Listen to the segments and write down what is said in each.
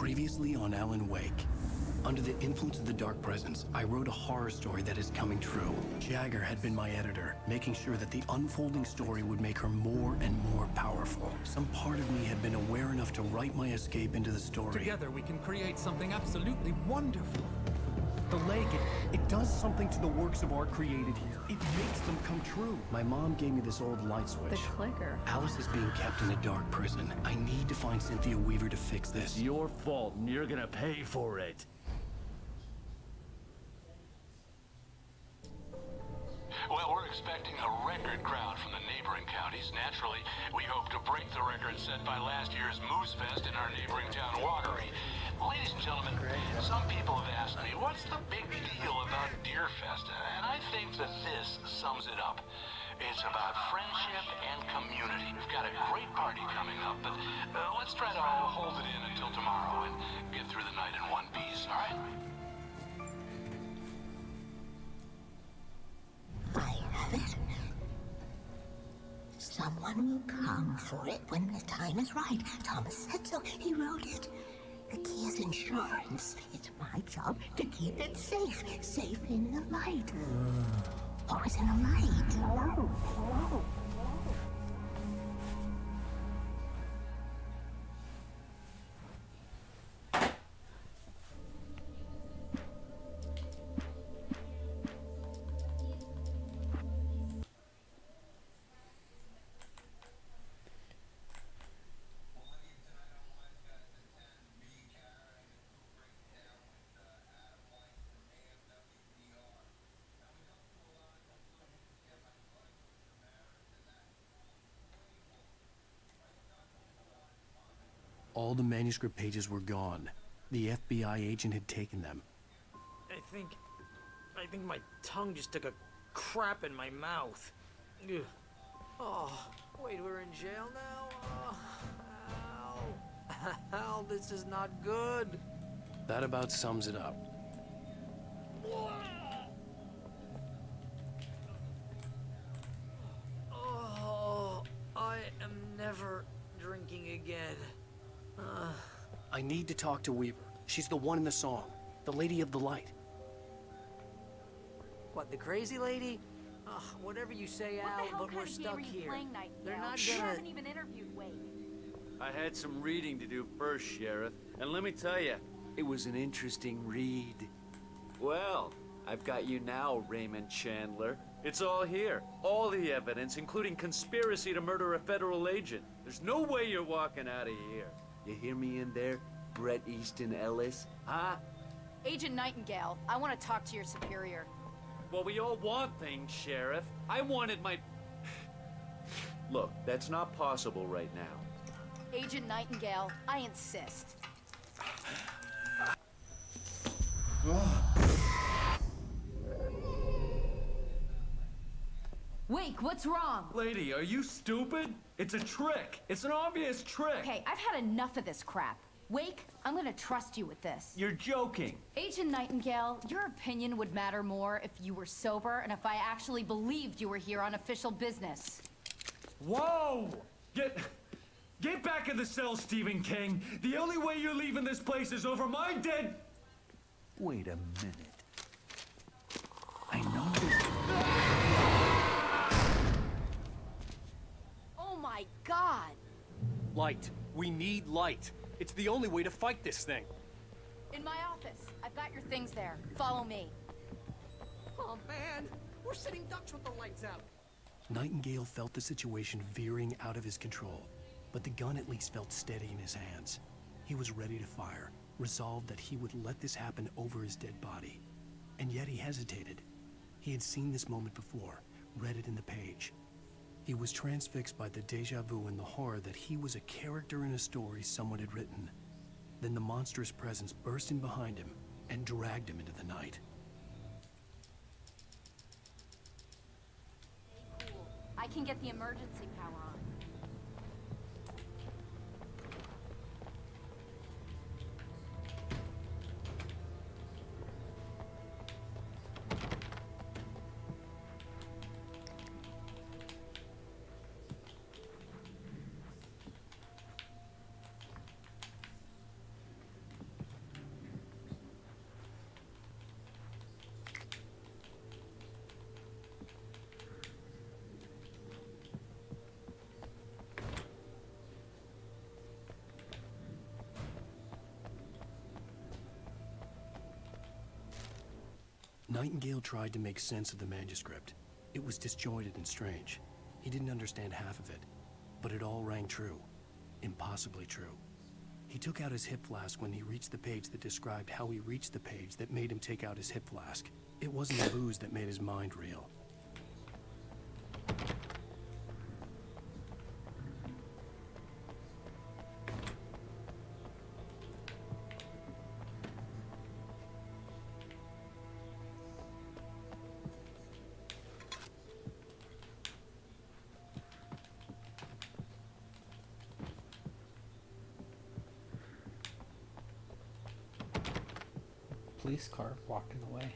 Previously on Alan Wake. Under the influence of the dark presence, I wrote a horror story that is coming true. Jagger had been my editor, making sure that the unfolding story would make her more and more powerful. Some part of me had been aware enough to write my escape into the story. Together we can create something absolutely wonderful. The lake, it does something to the works of art created here. It makes them come true. My mom gave me this old light switch. The clicker. Alice is being kept in a dark prison. I need to find Cynthia Weaver to fix this. It's your fault, and you're gonna pay for it. Well, we're expecting a record crowd from the neighboring counties. Naturally, we hope to break the record set by last year's Moose Fest in our neighboring town, Watery. Ladies and gentlemen, some people have asked me, what's the big deal about Deer Fest? And I think that this sums it up. It's about friendship and community. We've got a great party coming up, but let's try to hold it in until tomorrow and get through the night in one piece, all right? I have it. Someone will come for it when the time is right. Thomas said so. He wrote it. The key is insurance. It's my job to keep it safe. Safe in the light. Always in the light. Hello. All the manuscript pages were gone. The FBI agent had taken them. I think my tongue just took a crap in my mouth. Ugh. Oh, wait, we're in jail now? Oh, Al, this is not good. That about sums it up. Oh, I am never drinking again. I need to talk to Weaver. She's the one in the song. The Lady of the Light. What, the crazy lady? Ugh, whatever you say, Al, but we're stuck here. They're not gonna... You haven't even interviewed Wade. I had some reading to do first, Sheriff. And let me tell you, it was an interesting read. Well, I've got you now, Raymond Chandler. It's all here. All the evidence, including conspiracy to murder a federal agent. There's no way you're walking out of here. You hear me in there, Bret Easton Ellis? Huh? Agent Nightingale, I want to talk to your superior. Well, we all want things, Sheriff. I wanted my... Look, that's not possible right now. Agent Nightingale, I insist. Wake, what's wrong? Lady, are you stupid? It's a trick. It's an obvious trick. Okay, I've had enough of this crap. Wake, I'm gonna trust you with this. You're joking. Agent Nightingale, your opinion would matter more if you were sober and if I actually believed you were here on official business. Whoa! Get back in the cell, Stephen King. The only way you're leaving this place is over my dead... Wait a minute. I know this... Oh my God! Light. We need light. It's the only way to fight this thing. In my office. I've got your things there. Follow me. Oh, man. We're sitting ducks with the lights out. Nightingale felt the situation veering out of his control, but the gun at least felt steady in his hands. He was ready to fire, resolved that he would let this happen over his dead body. And yet he hesitated. He had seen this moment before, read it in the page. He was transfixed by the déjà vu and the horror that he was a character in a story someone had written. Then the monstrous presence burst in behind him and dragged him into the night. Cool. I can get the emergency power on. Nightingale tried to make sense of the manuscript. It was disjointed and strange. He didn't understand half of it, but it all rang true. Impossibly true. He took out his hip flask when he reached the page that described how he reached the page that made him take out his hip flask. It wasn't the booze that made his mind reel. Police car walking away.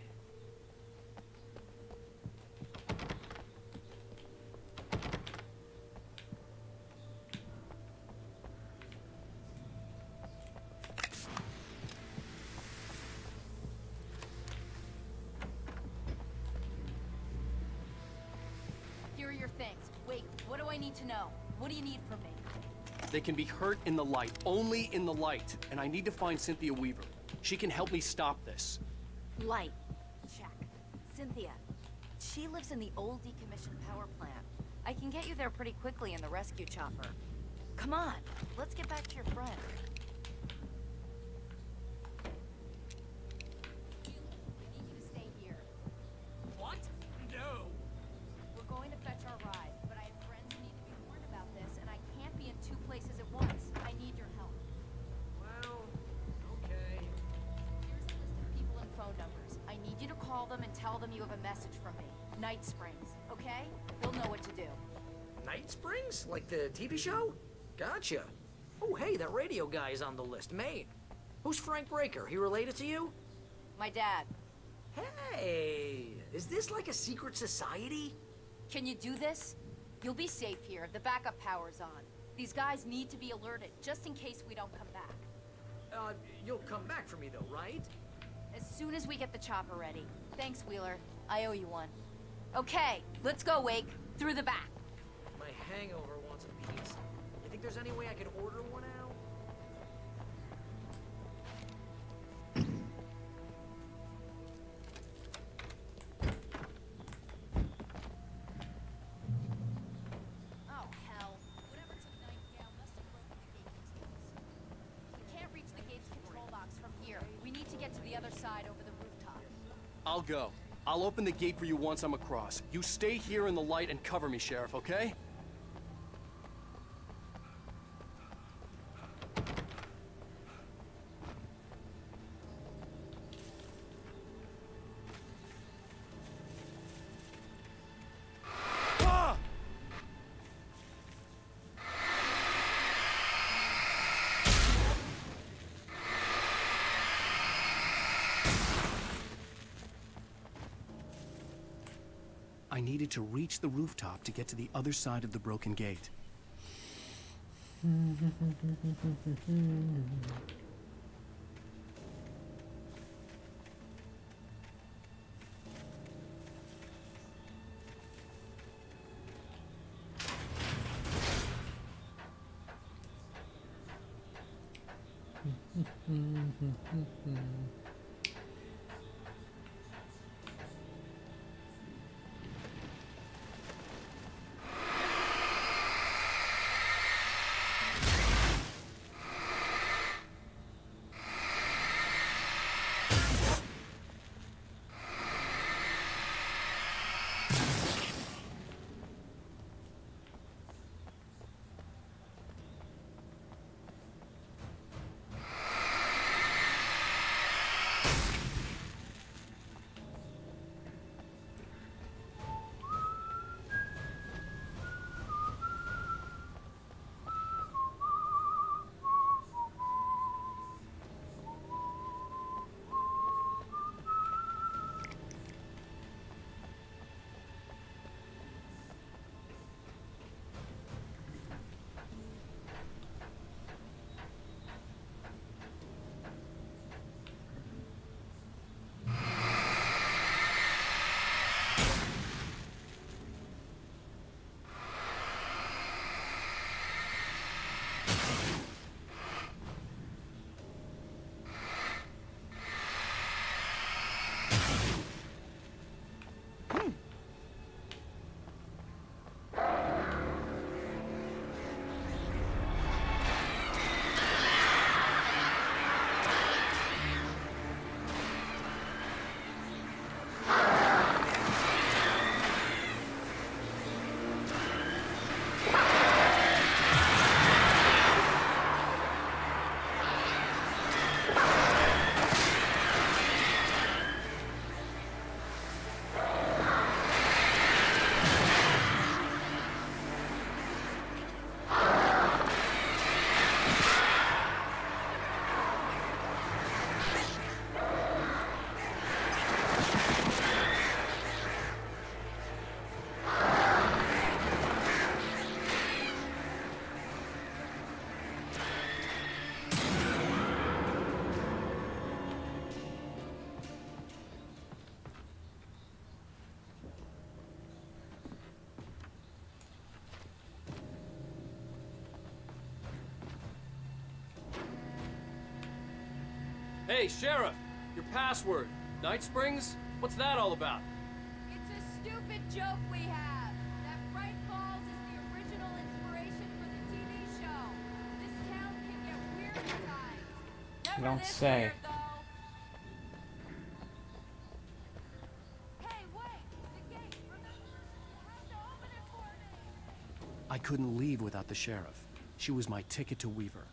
Here are your things. Wait, what do I need to know? What do you need from me? They can be hurt in the light, only in the light. And I need to find Cynthia Weaver. She can help me stop this. Light. Check. Cynthia. She lives in the old decommissioned power plant. I can get you there pretty quickly in the rescue chopper. Come on, let's get back to your friend. I need you to stay here. What? No. We're going to fetch our ride, but I have friends who need to be warned about this, and I can't be in two places at once. I need your help. Well, okay. Here's a list of people and phone numbers. I need you to call them and tell them you have a message from me. Night Springs, okay? They'll know what to do. Night Springs? Like the TV show? Gotcha. Oh, hey, that radio guy is on the list. Maine. Who's Frank Breaker? He related to you? My dad. Hey, is this like a secret society? Can you do this? You'll be safe here. The backup power's on. These guys need to be alerted, just in case we don't come back. You'll come back for me though, right? As soon as we get the chopper ready. Thanks, Wheeler. I owe you one. Okay, let's go, Wake. Through the back. My hangover wants a piece. You think there's any way I could order one out? Oh, hell. Whatever took Nightingale must have broken the gate controls. We can't reach the gate's control box from here. We need to get to the other side over the rooftop. I'll go. I'll open the gate for you once I'm across. You stay here in the light and cover me, Sheriff, okay? I needed to reach the rooftop to get to the other side of the broken gate. Hey, Sheriff! Your password. Night Springs? What's that all about? It's a stupid joke we have. That Bright Falls is the original inspiration for the TV show. This town can get weird at times. Never Don't this say. weird, though. Hey, wait! The gate, remember? You have to open it for me. I couldn't leave without the sheriff. She was my ticket to Weaver.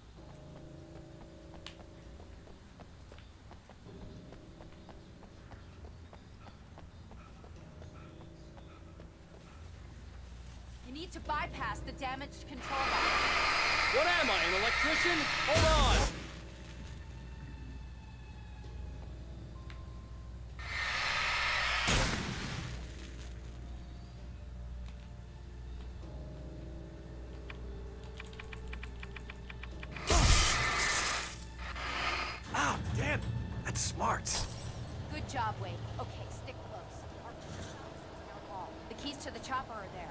You need to bypass the damaged control box. What am I, an electrician? Hold on! Ah, damn! That's smart. Good job, Wade. Okay, stick close. Our key stops into your wall. The keys to the chopper are there.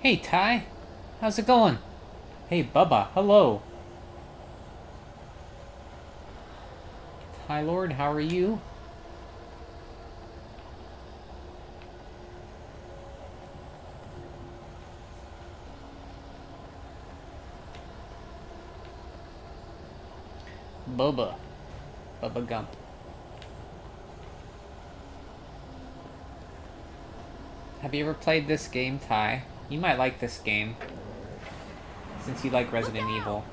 Hey, Ty. How's it going? Hey, Bubba. Hello. Hi, Lord. How are you? Bubba. Bubba Gump. Have you ever played this game, Ty? You might like this game, since you like Resident Evil.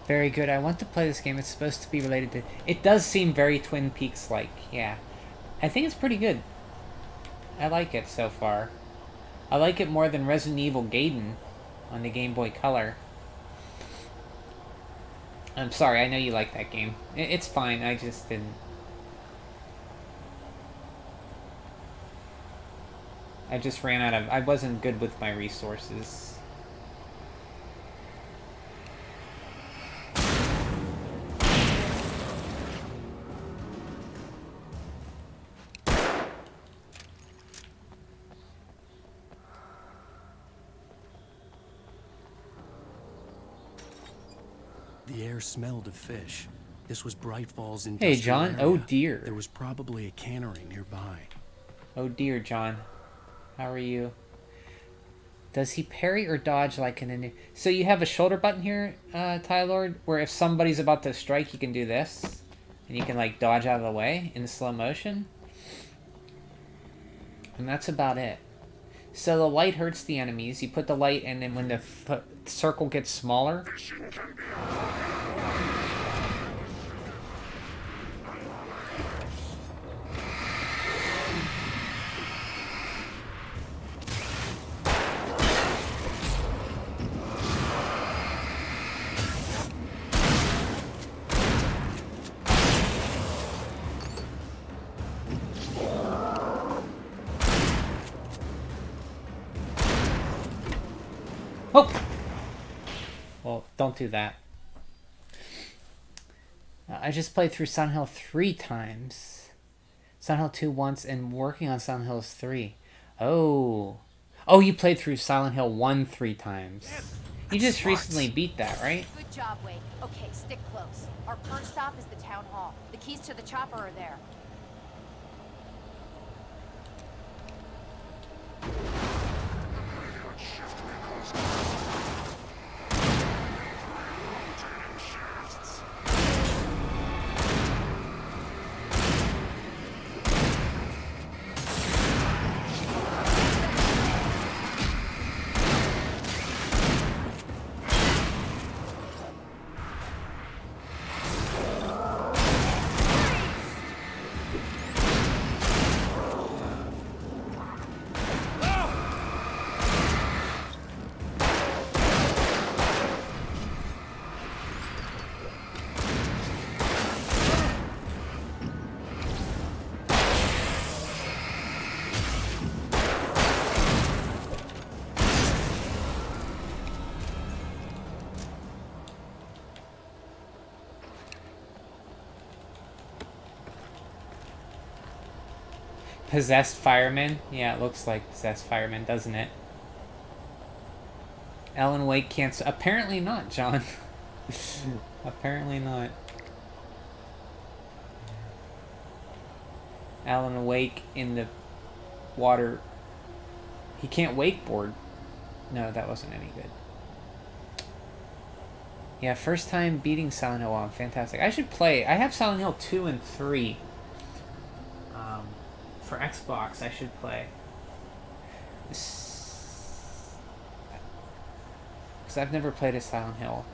Very good. I want to play this game. It's supposed to be related to... It does seem very Twin Peaks-like, yeah. I think it's pretty good. I like it so far. I like it more than Resident Evil Gaiden on the Game Boy Color. I'm sorry, I know you like that game. It's fine, I just didn't... I just ran out of... I wasn't good with my resources. The air smelled of fish. This was Bright Falls Hey, industrial John. area. Oh, dear. There was probably a cannery nearby. Oh, dear, John. How are you? Does he parry or dodge like in a... So you have a shoulder button here, Tylord, where if somebody's about to strike, you can do this. And you can, like, dodge out of the way in slow motion. And that's about it. So the light hurts the enemies. You put the light, and then when the circle gets smaller... Oh! Well, don't do that. I just played through Silent Hill 3 times. Silent Hill 2 once, and working on Silent Hill 3. Oh. Oh, you played through Silent Hill 1 3 times. You just recently beat that, right? Good job, Wake. Okay, stick close. Our first stop is the town hall. The keys to the chopper are there. Possessed fireman? Yeah, it looks like possessed fireman, doesn't it? Alan Wake can't... Apparently not, John. Apparently not. Alan Wake in the water. He can't wakeboard. No, that wasn't any good. Yeah, first time beating Silent Hill 1. Fantastic. I should play. I have Silent Hill 2 and 3. For Xbox, I should play. Because I've never played a Silent Hill.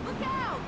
Look out!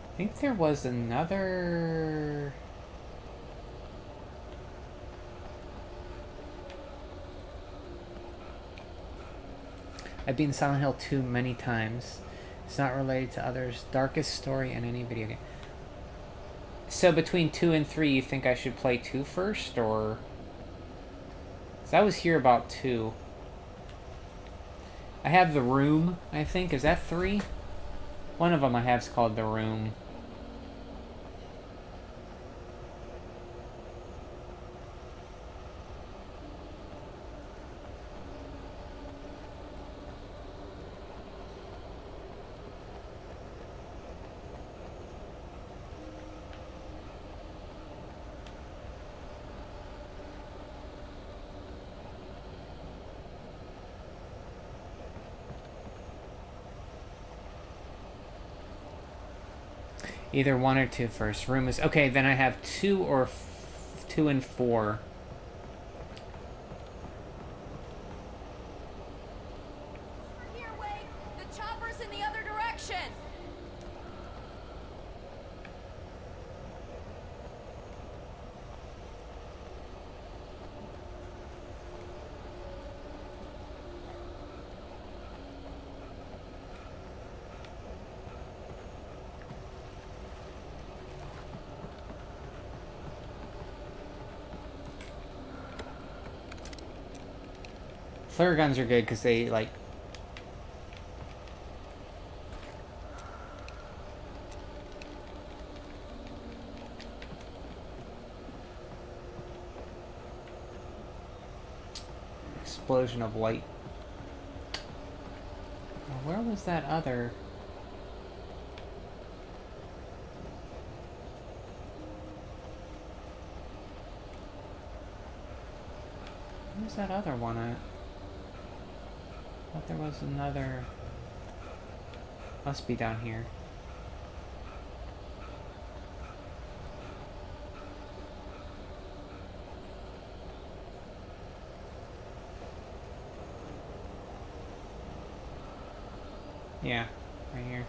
I think there was another... I've been Silent Hill 2 many times. It's not related to others. Darkest story in any video game. So between 2 and 3, you think I should play 2 first, or... 'Cause I was here about 2. I have The Room, I think. Is that 3? One of them I have is called The Room. Either 1 or 2 first. Room is... Okay, then I have 2 or 2 and 4. Over here, Wade! The chopper's in the other direction! Flare guns are good because they, like... explosion of light. Now, where was that other... Where's that other one at? I thought there was another... Must be down here. Yeah, right here.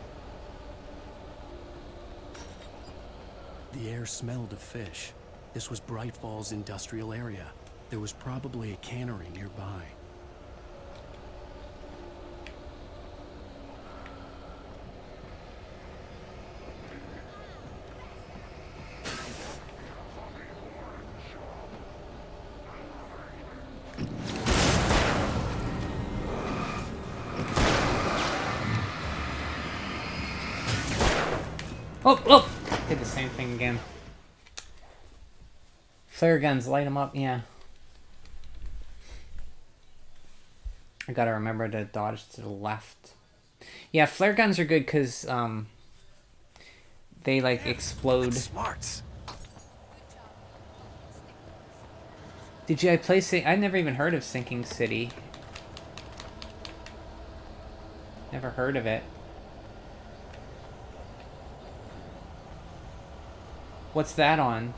The air smelled of fish. This was Bright Falls industrial area. There was probably a cannery nearby. Oh, oh! Did the same thing again. Flare guns, light them up, yeah. I gotta remember to dodge to the left. Yeah, flare guns are good because, they, like, explode. Smarts. Did you play I never even heard of Sinking City. Never heard of it. What's that on?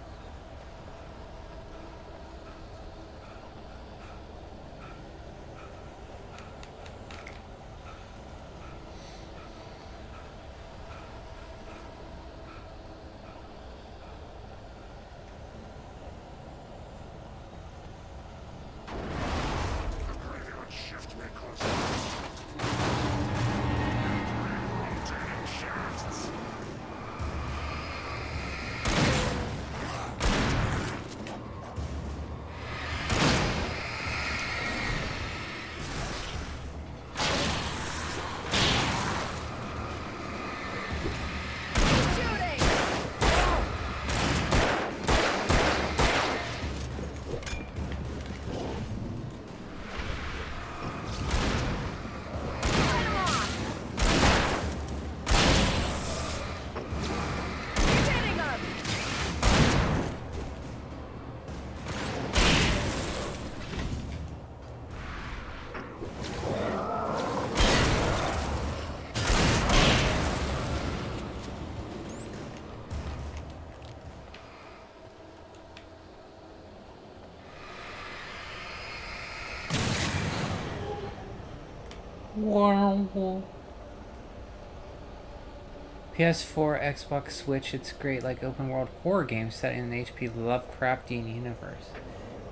PS4, Xbox, Switch, it's great, like open world horror game set in an HP Lovecraftian universe.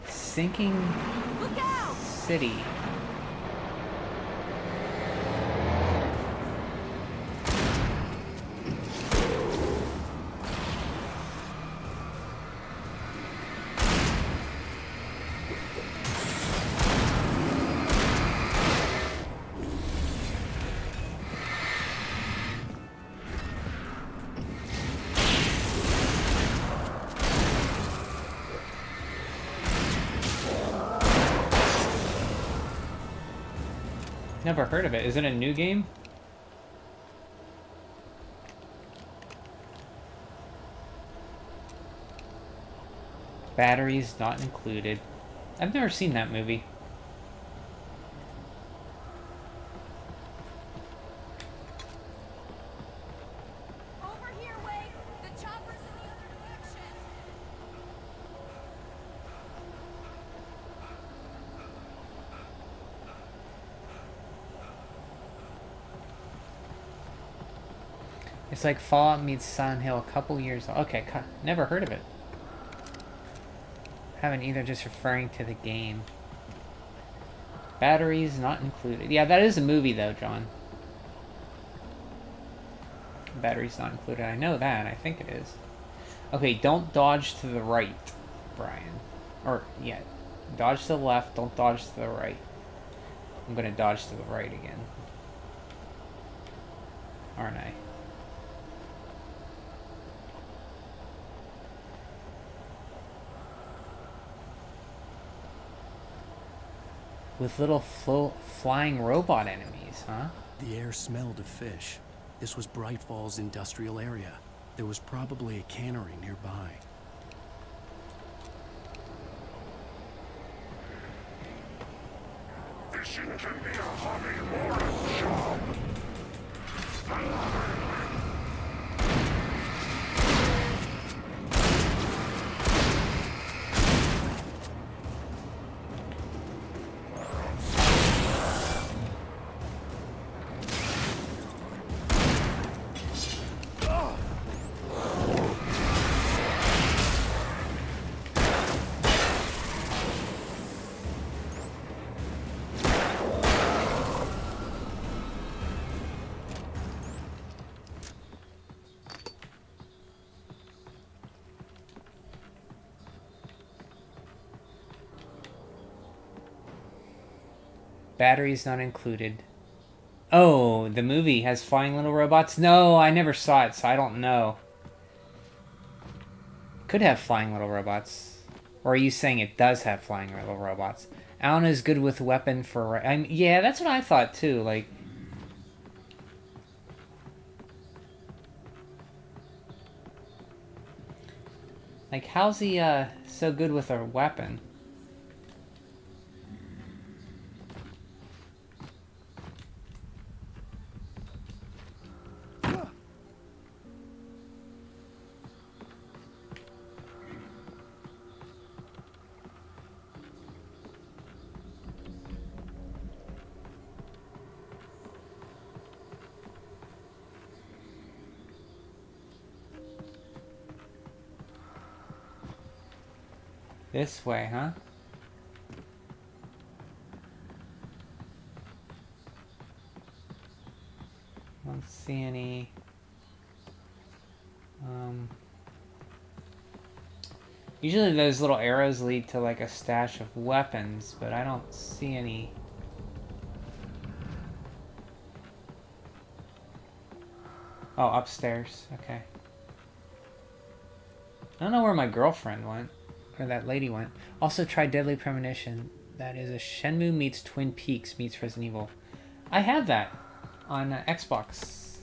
Sinking City. Never heard of it. Is it a new game? Batteries not included. I've never seen that movie. Over here, Wade. The chopper's in the other direction. It's like Fallout meets Silent Hill a couple years. Okay, never heard of it. Haven't either, just referring to the game. Batteries not included. Yeah, that is a movie though, John. Batteries not included. I know that. I think it is. Okay, don't dodge to the right, Brian. Or, yeah. Dodge to the left, don't dodge to the right. I'm gonna dodge to the right again. Aren't I? With little flying robot enemies, huh? The air smelled of fish. This was Bright Falls industrial area. There was probably a cannery nearby. Fishing can be a hobby or a job. Batteries not included. Oh, the movie has flying little robots? No, I never saw it, so I don't know. Could have flying little robots. Or are you saying it does have flying little robots? Alan is good with weapon for... yeah, that's what I thought too, like... Like, how's he, so good with a weapon? This way, huh? Don't see any... Usually those little arrows lead to like a stash of weapons, but I don't see any... Oh, upstairs. Okay. I don't know where my girlfriend went. Or that lady went. Also try Deadly Premonition. That is a Shenmue meets Twin Peaks meets Resident Evil. I have that on Xbox.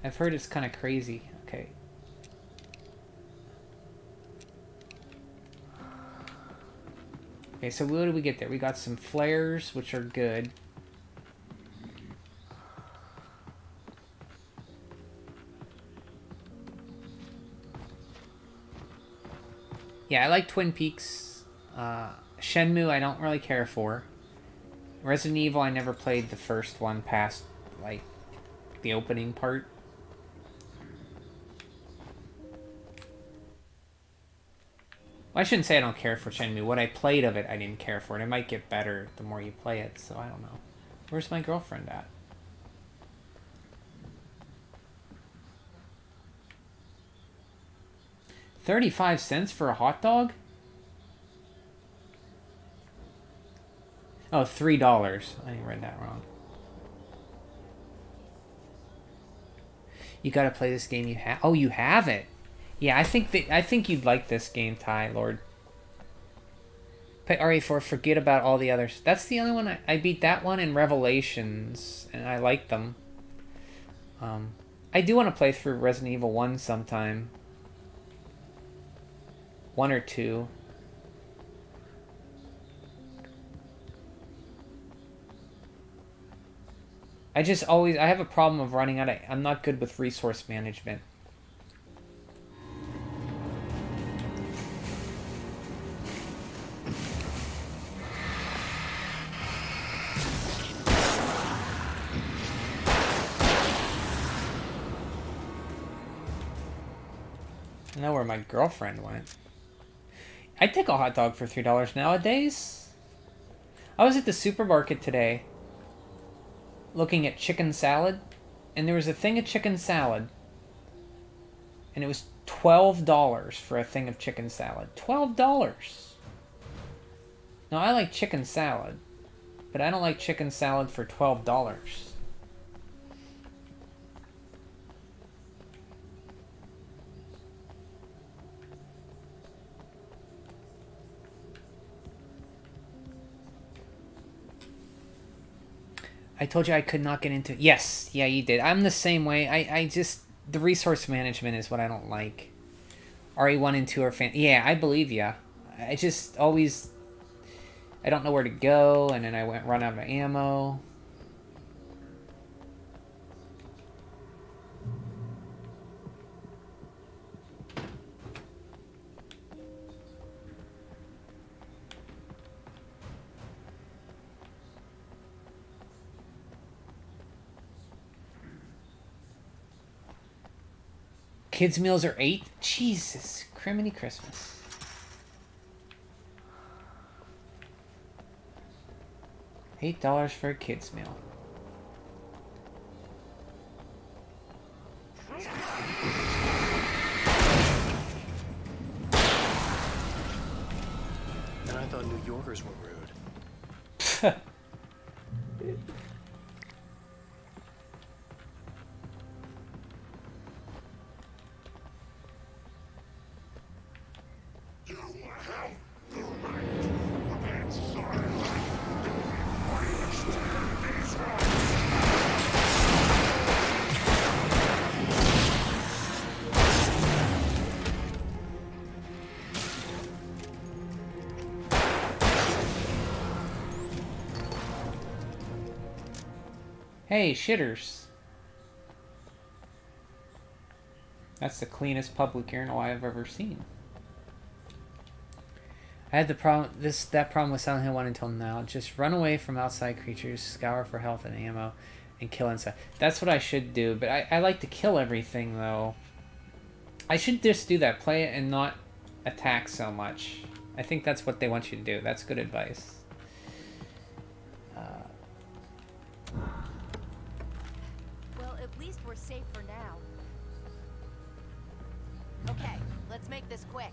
I've heard it's kind of crazy. Okay. Okay, so what did we get there? We got some flares, which are good. Yeah, I like Twin Peaks. Shenmue, I don't really care for. Resident Evil, I never played the first one past, like, the opening part. Well, I shouldn't say I don't care for Shenmue. What I played of it, I didn't care for. And it might get better the more you play it, so I don't know. Where's my girlfriend at? $0.35 for a hot dog? Oh, $3. I read that wrong. You gotta play this game. You have. Oh, you have it. Yeah, I think you'd like this game, Ty Lord. Play RE4. Forget about all the others. That's the only one I beat. That one and Revelations, and I like them. I do want to play through Resident Evil 1 sometime. 1 or 2. I have a problem of running out of... I'm not good with resource management. I know where my girlfriend went. I'd take a hot dog for $3 nowadays. I was at the supermarket today looking at chicken salad, and there was a thing of chicken salad, and it was $12 for a thing of chicken salad. $12! Now, I like chicken salad, But I don't like chicken salad for $12. I told you I could not get into... Yes, yeah, you did. I'm the same way. I just... The resource management is what I don't like. RE1 and 2 are fan... Yeah, I believe ya. I just always... I don't know where to go, and then I run out of ammo. Kids' meals are $8? Jesus, criminy Christmas. $8 for a kid's meal. And I thought New Yorkers were rude. Hey, shitters. That's the cleanest public urinal I've ever seen. I had the problem, that problem with Silent Hill 1 until now. Just run away from outside creatures, scour for health and ammo, and kill inside. That's what I should do, but I like to kill everything, though. I should just do that. Play it and not attack so much. I think that's what they want you to do. That's good advice. Well, at least we're safe for now. Okay, let's make this quick.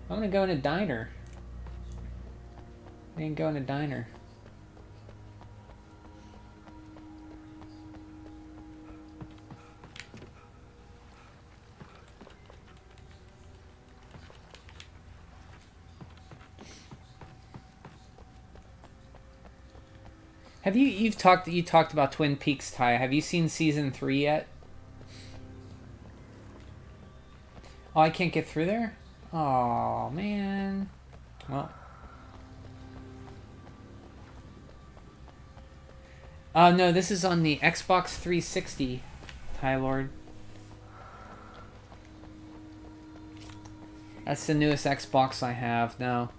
I'm gonna go in a diner. I didn't go in a diner. Have you talked about Twin Peaks, Ty? Have you seen season 3 yet? Oh, I can't get through there? Oh man. Well. Oh no, this is on the Xbox 360, Ty Lord. That's the newest Xbox I have. No.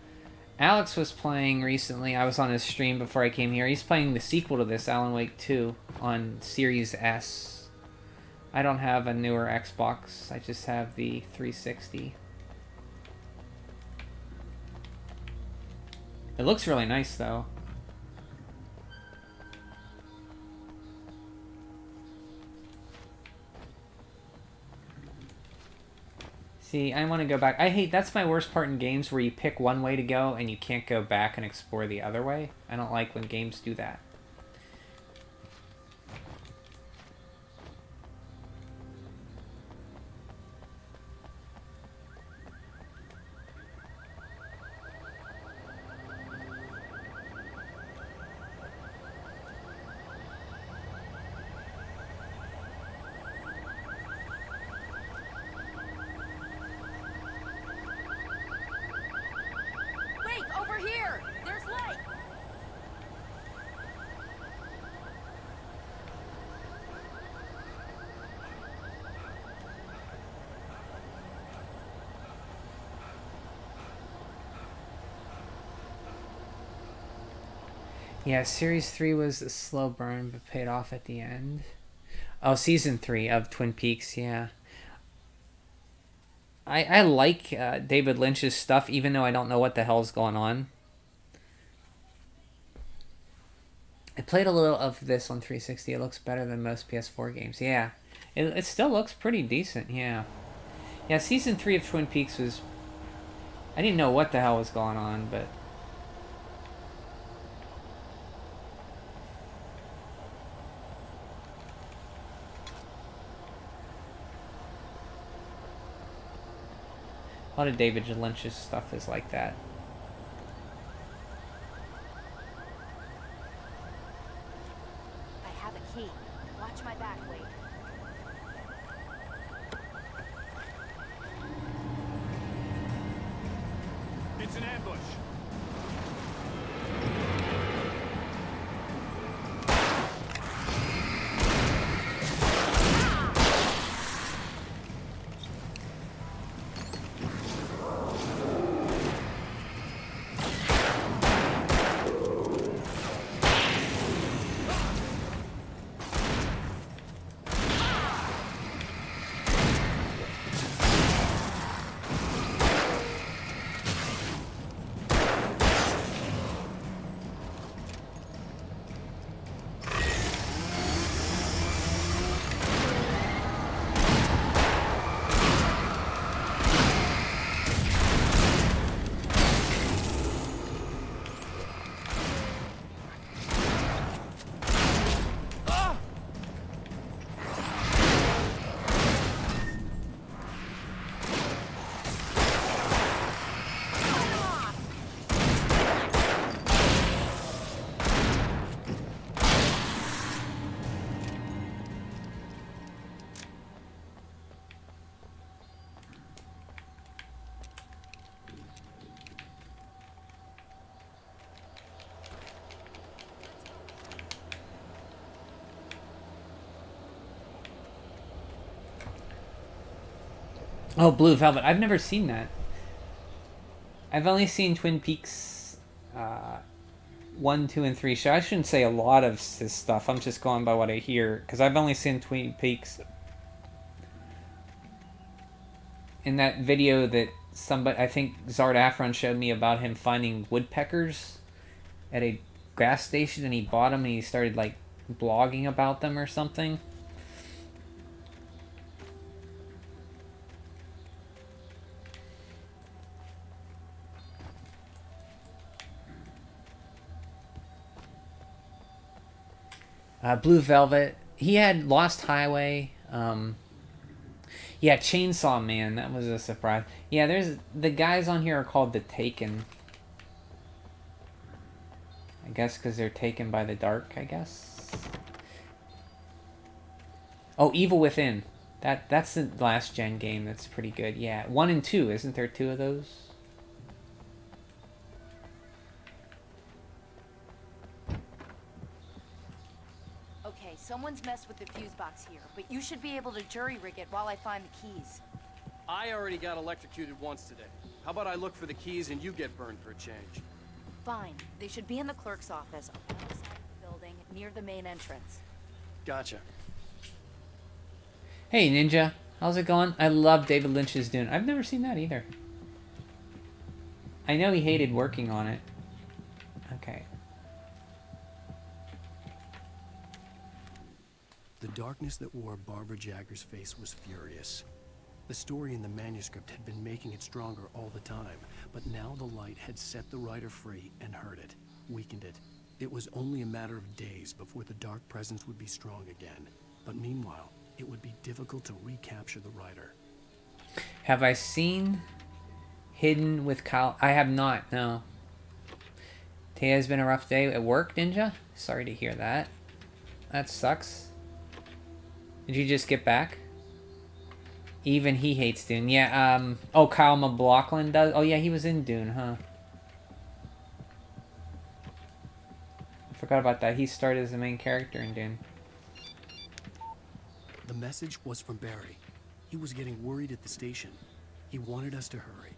Alex was playing recently. I was on his stream before I came here. He's playing the sequel to this, Alan Wake 2, on Series S. I don't have a newer Xbox. I just have the 360. It looks really nice, though. See, I want to go back. I hate, that's my worst part in games where you pick one way to go and you can't go back and explore the other way. I don't like when games do that. Yeah, Series 3 was a slow burn, but paid off at the end. Oh, Season 3 of Twin Peaks, yeah. I like David Lynch's stuff, even though I don't know what the hell's going on. I played a little of this on 360. It looks better than most PS4 games. Yeah, it still looks pretty decent, yeah. Yeah, Season 3 of Twin Peaks was... I didn't know what the hell was going on, but... A lot of David Lynch's stuff is like that. I have a key. Watch my back, Wade. It's an ambush. Oh, Blue Velvet. I've never seen that. I've only seen Twin Peaks 1, 2, and 3. So I shouldn't say a lot of this stuff. I'm just going by what I hear. Because I've only seen Twin Peaks. In that video that somebody, I think Zard Afron showed me about him finding woodpeckers at a gas station. And he bought them and he started like blogging about them or something. Blue Velvet. He had Lost Highway. Yeah, Chainsaw Man. That was a surprise. Yeah, there's the guys on here are called the Taken. I guess because they're taken by the dark. I guess. Oh, Evil Within. That's the last gen game. That's pretty good. Yeah, 1 and 2. Isn't there 2 of those? Someone's messed with the fuse box here, but you should be able to jury-rig it while I find the keys. I already got electrocuted once today. How about I look for the keys and you get burned for a change? Fine. They should be in the clerk's office on the other side of the building, near the main entrance. Gotcha. Hey, Ninja. How's it going? I love David Lynch's Dune. I've never seen that either. I know he hated working on it. Okay. The darkness that wore Barbara Jagger's face was furious. The story in the manuscript had been making it stronger all the time, but now the light had set the writer free and hurt it, weakened it. It was only a matter of days before the dark presence would be strong again. But meanwhile, it would be difficult to recapture the writer. Have I seen Hidden with Kyle? I have not, no. Today has been a rough day at work, Ninja? Sorry to hear that. That sucks. Did you just get back? Even he hates Dune. Yeah, oh, Kyle MacLachlan does? Oh, yeah, he was in Dune, huh? I forgot about that. He started as the main character in Dune. The message was from Barry. He was getting worried at the station. He wanted us to hurry.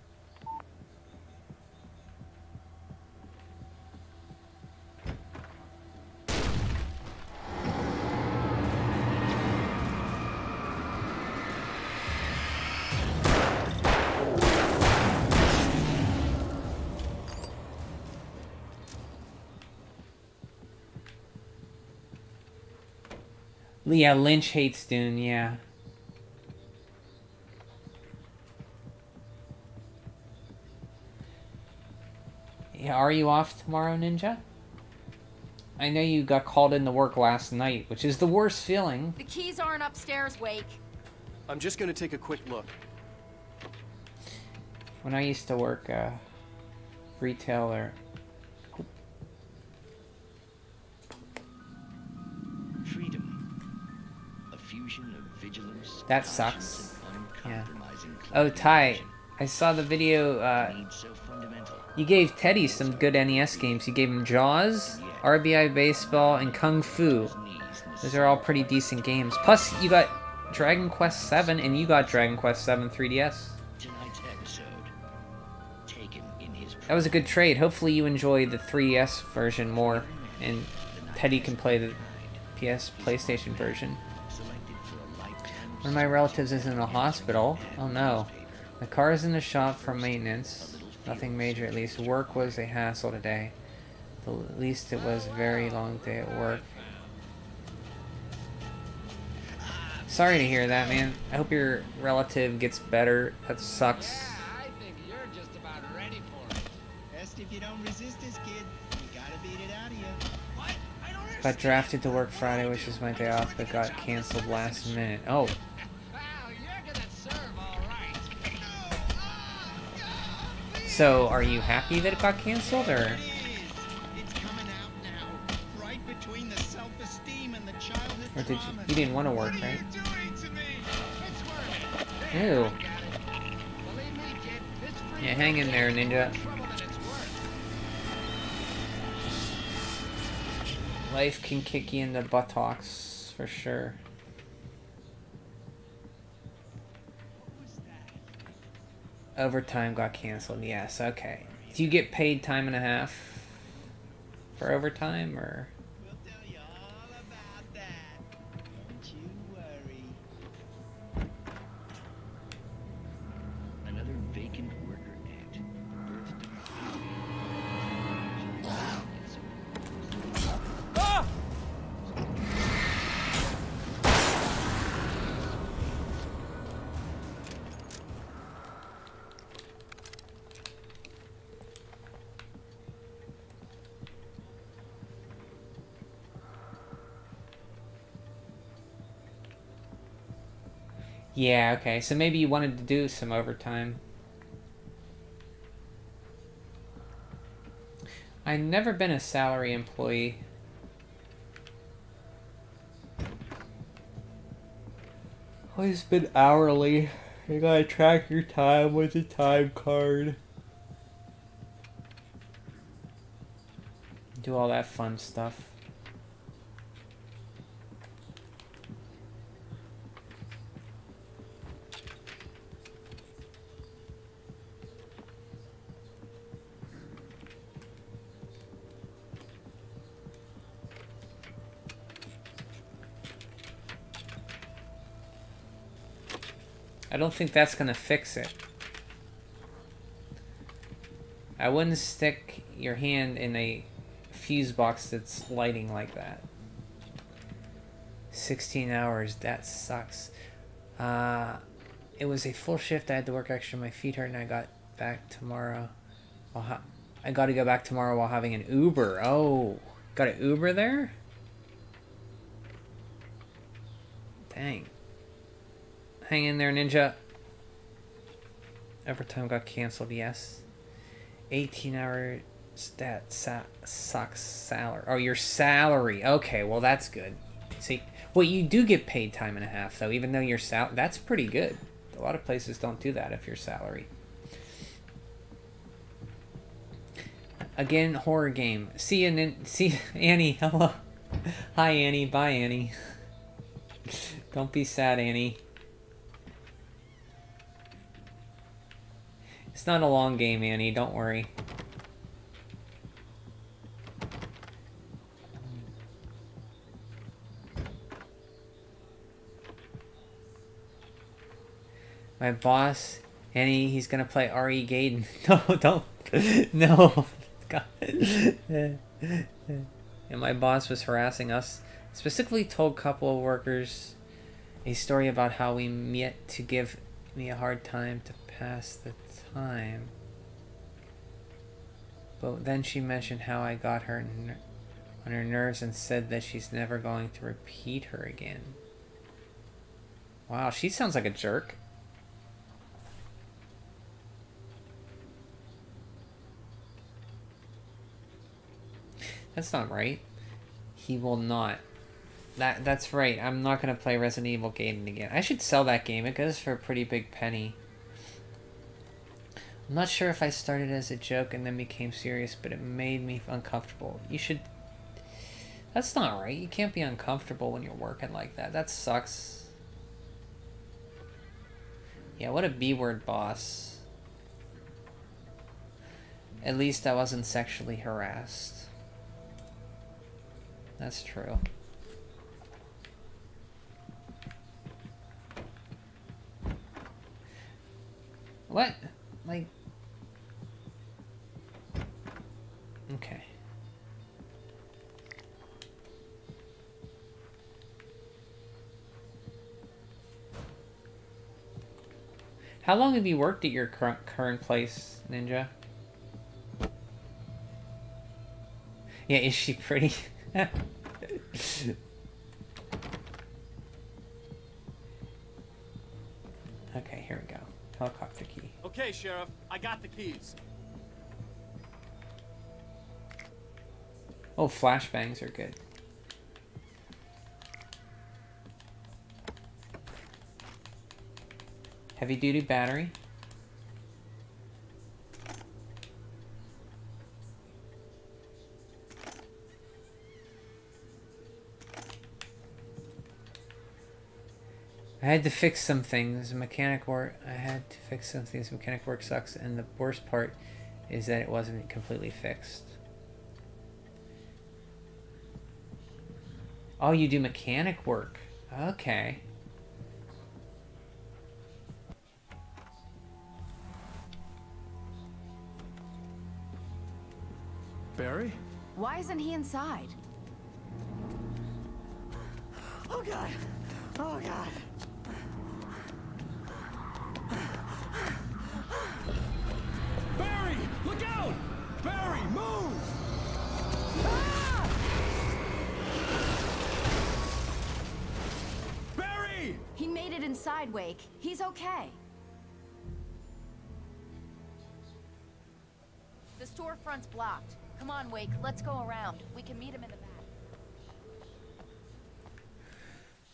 Yeah, Lynch hates Dune, yeah. Yeah, are you off tomorrow, Ninja? I know you got called into work last night, which is the worst feeling. The keys aren't upstairs, Wake. I'm just gonna take a quick look. When I used to work retailer. Freedom. A fusion of vigilance. That sucks. Yeah. Oh, Ty, I saw the video. You gave Teddy some good NES games. You gave him Jaws, RBI Baseball, and Kung Fu. Those are all pretty decent games. Plus, you got Dragon Quest VII, and you got Dragon Quest VII 3DS. That was a good trade. Hopefully you enjoy the 3DS version more, and Teddy can play the PlayStation version. One of my relatives is in the hospital. Oh no. The car is in the shop for maintenance. Nothing major at least. Work was a hassle today. At least it was a very long day at work. Sorry to hear that, man. I hope your relative gets better. That sucks. I think you're just about ready for it. Best if you don't resist this, kid. You gotta beat it out of you. What? I don't understand. Got drafted to work Friday, which is my day off, but got canceled last minute. Oh. Wow, you're gonna serve all right. So, are you happy that it got canceled, or? It's coming out now. Right between the self-esteem and the childhood Or did you didn't want to work, right? Ew. Believe me, kid, this Yeah, hang in there, Ninja. Life can kick you in the buttocks, for sure. Overtime got canceled, yes, okay. Do you get paid time and a half for overtime, or? We'll tell you all about that. Don't you worry. Another vacant worker ant. Ah! Yeah, okay, so maybe you wanted to do some overtime. I've never been a salary employee. Always been hourly. You gotta track your time with a time card. Do all that fun stuff. I don't think that's gonna fix it. I wouldn't stick your hand in a fuse box that's lighting like that. 16 hours, that sucks. It was a full shift. I had to work extra. My feet hurt and I got back tomorrow. I got to go back tomorrow while having an Uber. Oh, got an Uber there? Dang. Hang in there, Ninja. Overtime got canceled, yes. 18 hours, that sucks salary. Oh, your salary. Okay, well, that's good. See, well, you do get paid time and a half, though, even though your that's pretty good. A lot of places don't do that if you're salary. Again, horror game. See you, see Annie. Hello. Hi, Annie. Bye, Annie. Don't be sad, Annie. It's not a long game, Annie. Don't worry. My boss, Annie, he's gonna play R.E. Gaiden. No, don't. No. God. And my boss was harassing us. Specifically told a couple of workers a story about how we met to give me a hard time to pass the time. But then she mentioned how I got her on her nerves and said that she's never going to repeat her again. Wow, she sounds like a jerk. That's not right. He will not. That's right. I'm not going to play Resident Evil Gaiden again. I should sell that game. It goes for a pretty big penny. I'm not sure if I started as a joke and then became serious, but it made me uncomfortable. You should... That's not right. You can't be uncomfortable when you're working like that. That sucks. Yeah, what a B-word boss. At least I wasn't sexually harassed. That's true. What? Like... Okay. How long have you worked at your current place, Ninja? Yeah, is she pretty? Okay, here we go. Helicopter key. Okay, Sheriff, I got the keys. Oh, flashbangs are good. Heavy duty battery. I had to fix some things. Mechanic work. I had to fix some things. Mechanic work sucks, and the worst part is that it wasn't completely fixed. Oh, you do mechanic work. Okay. Barry? Why isn't he inside? Oh god! Oh god! Barry! Look out! Barry, move! Barry! He made it inside, Wake. He's okay. The storefront's blocked. Come on, Wake. Let's go around. We can meet him in the back.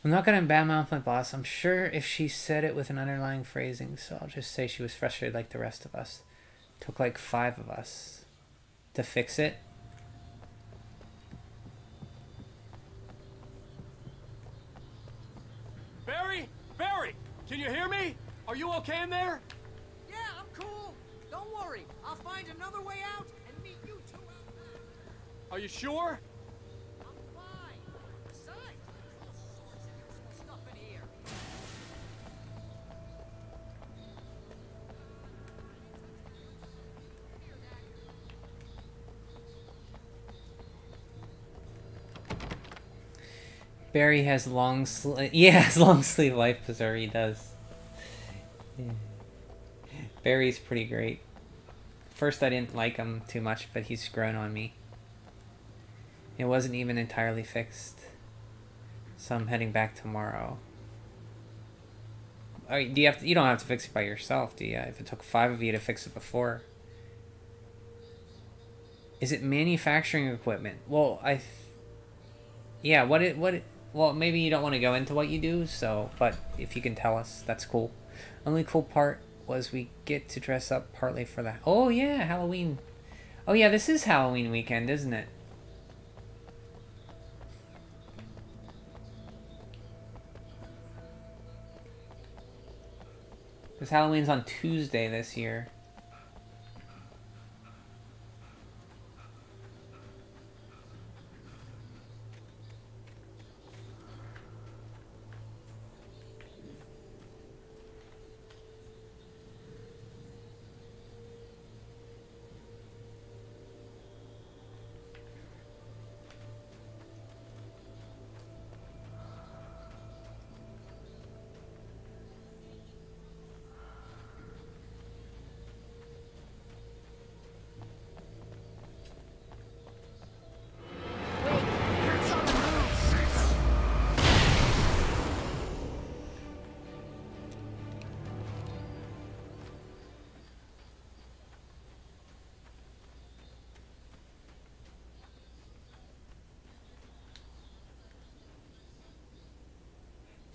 I'm not gonna badmouth my boss. I'm sure if she said it with an underlying phrasing, so I'll just say she was frustrated like the rest of us. Took like 5 of us to fix it. Barry? Barry! Can you hear me? Are you okay in there? Yeah, I'm cool. Don't worry. I'll find another way out and meet you two out back. Are you sure? I'm fine. Besides, there's all sorts of useful stuff in here. Barry has long sleeve. Yeah, has long sleeve life preserver. He does. Yeah. Barry's pretty great. First, I didn't like him too much, but he's grown on me. It wasn't even entirely fixed, so I'm heading back tomorrow. Oh, do you have to, you don't have to fix it by yourself, do you? If it took 5 of you to fix it before. Is it manufacturing equipment? Well, yeah, well, maybe you don't want to go into what you do, so, but if you can tell us, that's cool. Only cool part was we get to dress up partly for that. Oh, yeah, Halloween. Oh, yeah, this is Halloween weekend, isn't it? Because Halloween's on Tuesday this year.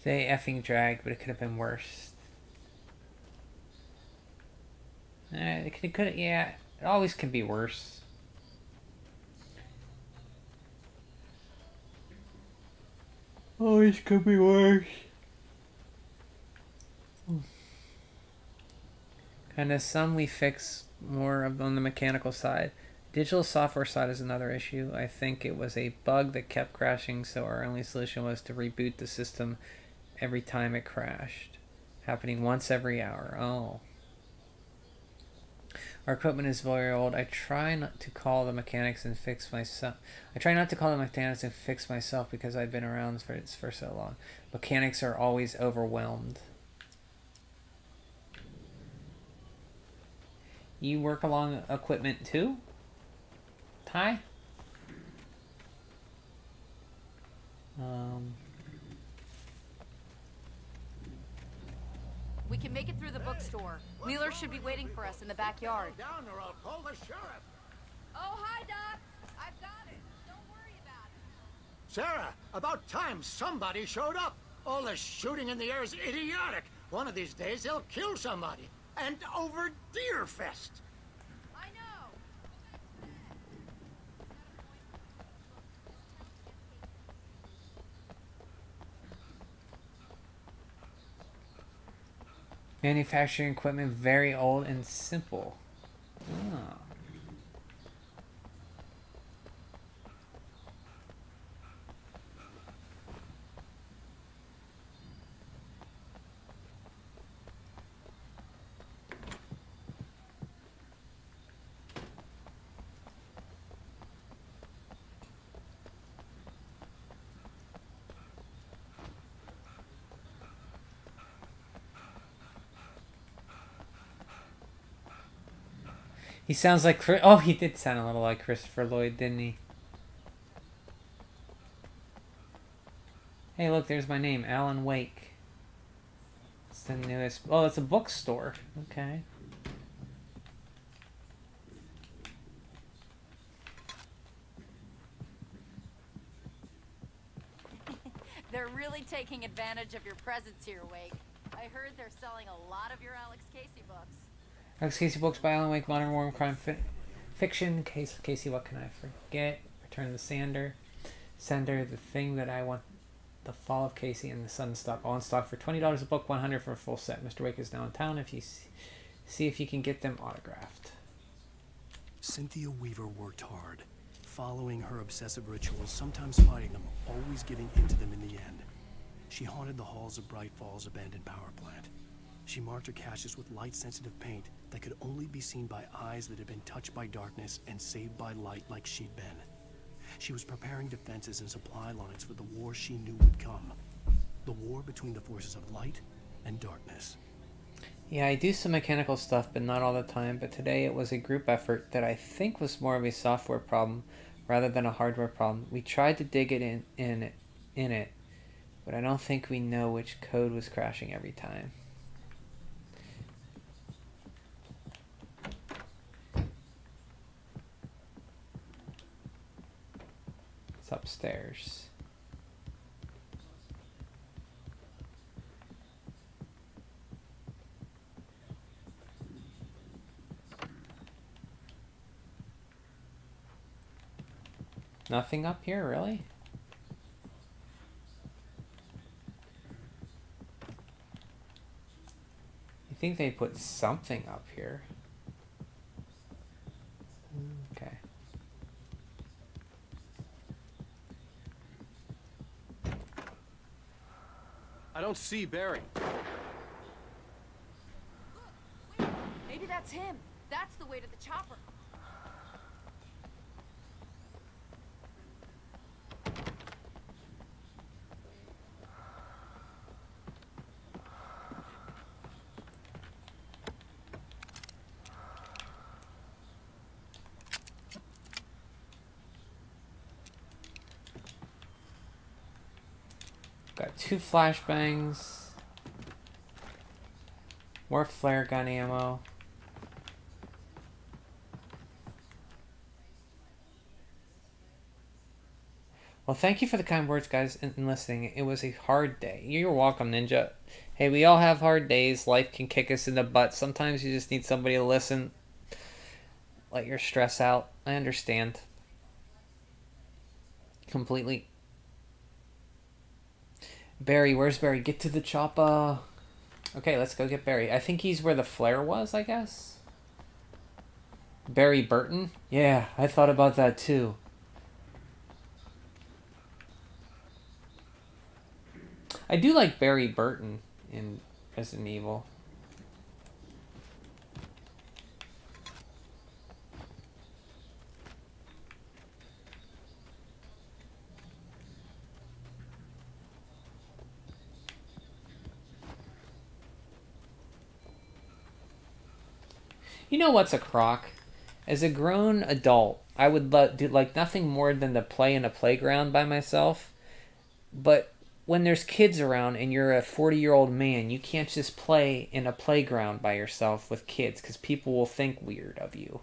They effing dragged, but it could have been worse. It could, yeah, it always can be worse. Always could be worse. And as some we fix more on the mechanical side. Digital software side is another issue. I think it was a bug that kept crashing, so our only solution was to reboot the system every time it crashed. Happening once every hour. Oh. Our equipment is very old. I try not to call the mechanics and fix myself. Because I've been around for so long. Mechanics are always overwhelmed. You work along equipment too? Ty? We can make it through the bookstore. Wheeler should be waiting for us in the backyard. Down or I'll call the sheriff. Oh, hi, Doc. I've got it. Don't worry about it. Sarah, about time somebody showed up. All this shooting in the air is idiotic. One of these days they'll kill somebody. And over Deerfest. I know. Manufacturing equipment very old and simple. Oh. He sounds like oh, he did sound a little like Christopher Lloyd, didn't he? Hey, look, there's my name, Alan Wake. It's the newest. Oh, it's a bookstore. Okay. They're really taking advantage of your presence here, Wake. I heard they're selling a lot of your Alex Casey books. Alex Casey books by Alan Wake, modern war and crime fiction. Casey, what can I forget? Return the Sender, the thing that I want. The Fall of Casey and the Sun stock, all in stock for $20 a book, $100 for a full set. Mr. Wake is now in town. If you see if you can get them autographed. Cynthia Weaver worked hard, following her obsessive rituals, sometimes fighting them, always giving in to them in the end. She haunted the halls of Bright Falls abandoned power plant. She marked her caches with light-sensitive paint that could only be seen by eyes that had been touched by darkness and saved by light like she'd been. She was preparing defenses and supply lines for the war she knew would come. The war between the forces of light and darkness. Yeah, I do some mechanical stuff, but not all the time. But today it was a group effort that I think was more of a software problem rather than a hardware problem. We tried to dig it in it, but I don't think we know which code was crashing every time. It's upstairs. Nothing up here, really? You think they put something up here? Okay. I don't see Barry. Look, maybe that's him. That's the way to the chopper. Got 2 flashbangs. More flare gun ammo. Well, thank you for the kind words, guys, and listening. It was a hard day. You're welcome, Ninja. Hey, we all have hard days. Life can kick us in the butt. Sometimes you just need somebody to listen. Let your stress out. I understand. Completely. Barry, where's Barry? Get to the chopper. Okay, let's go get Barry. I think he's where the flare was, I guess. Barry Burton? Yeah, I thought about that too. I do like Barry Burton in Resident Evil. You know what's a crock? As a grown adult, I would do like nothing more than to play in a playground by myself. But when there's kids around and you're a 40-year-old man, you can't just play in a playground by yourself with kids because people will think weird of you.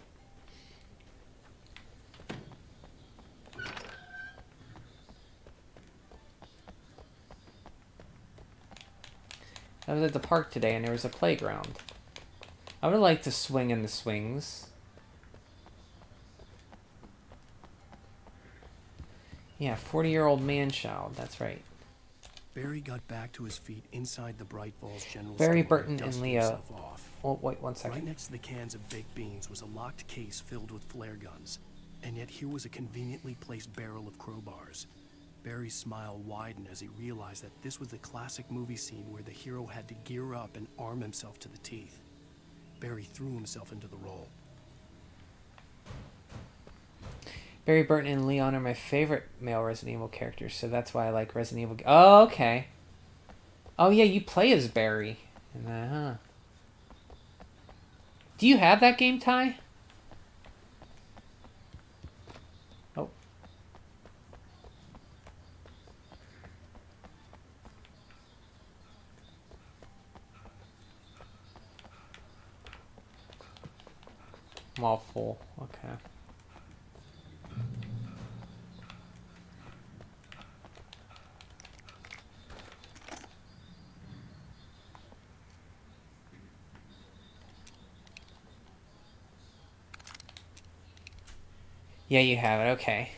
I was at the park today and there was a playground. I would have liked to swing in the swings. Yeah, 40-year-old man-child, that's right. Barry got back to his feet inside the Bright Falls General Barry Store Burton and Leo. himself off. Oh, wait one second. Right next to the cans of baked beans was a locked case filled with flare guns. And yet here was a conveniently placed barrel of crowbars. Barry's smile widened as he realized that this was the classic movie scene where the hero had to gear up and arm himself to the teeth. Barry threw himself into the role. Barry Burton and Leon are my favorite male Resident Evil characters, so that's why I like Resident Evil. Oh, okay. Oh, yeah, you play as Barry. Uh-huh. Do you have that game, Ty? Oh. I'm all full. Okay. Yeah, you have it. Okay.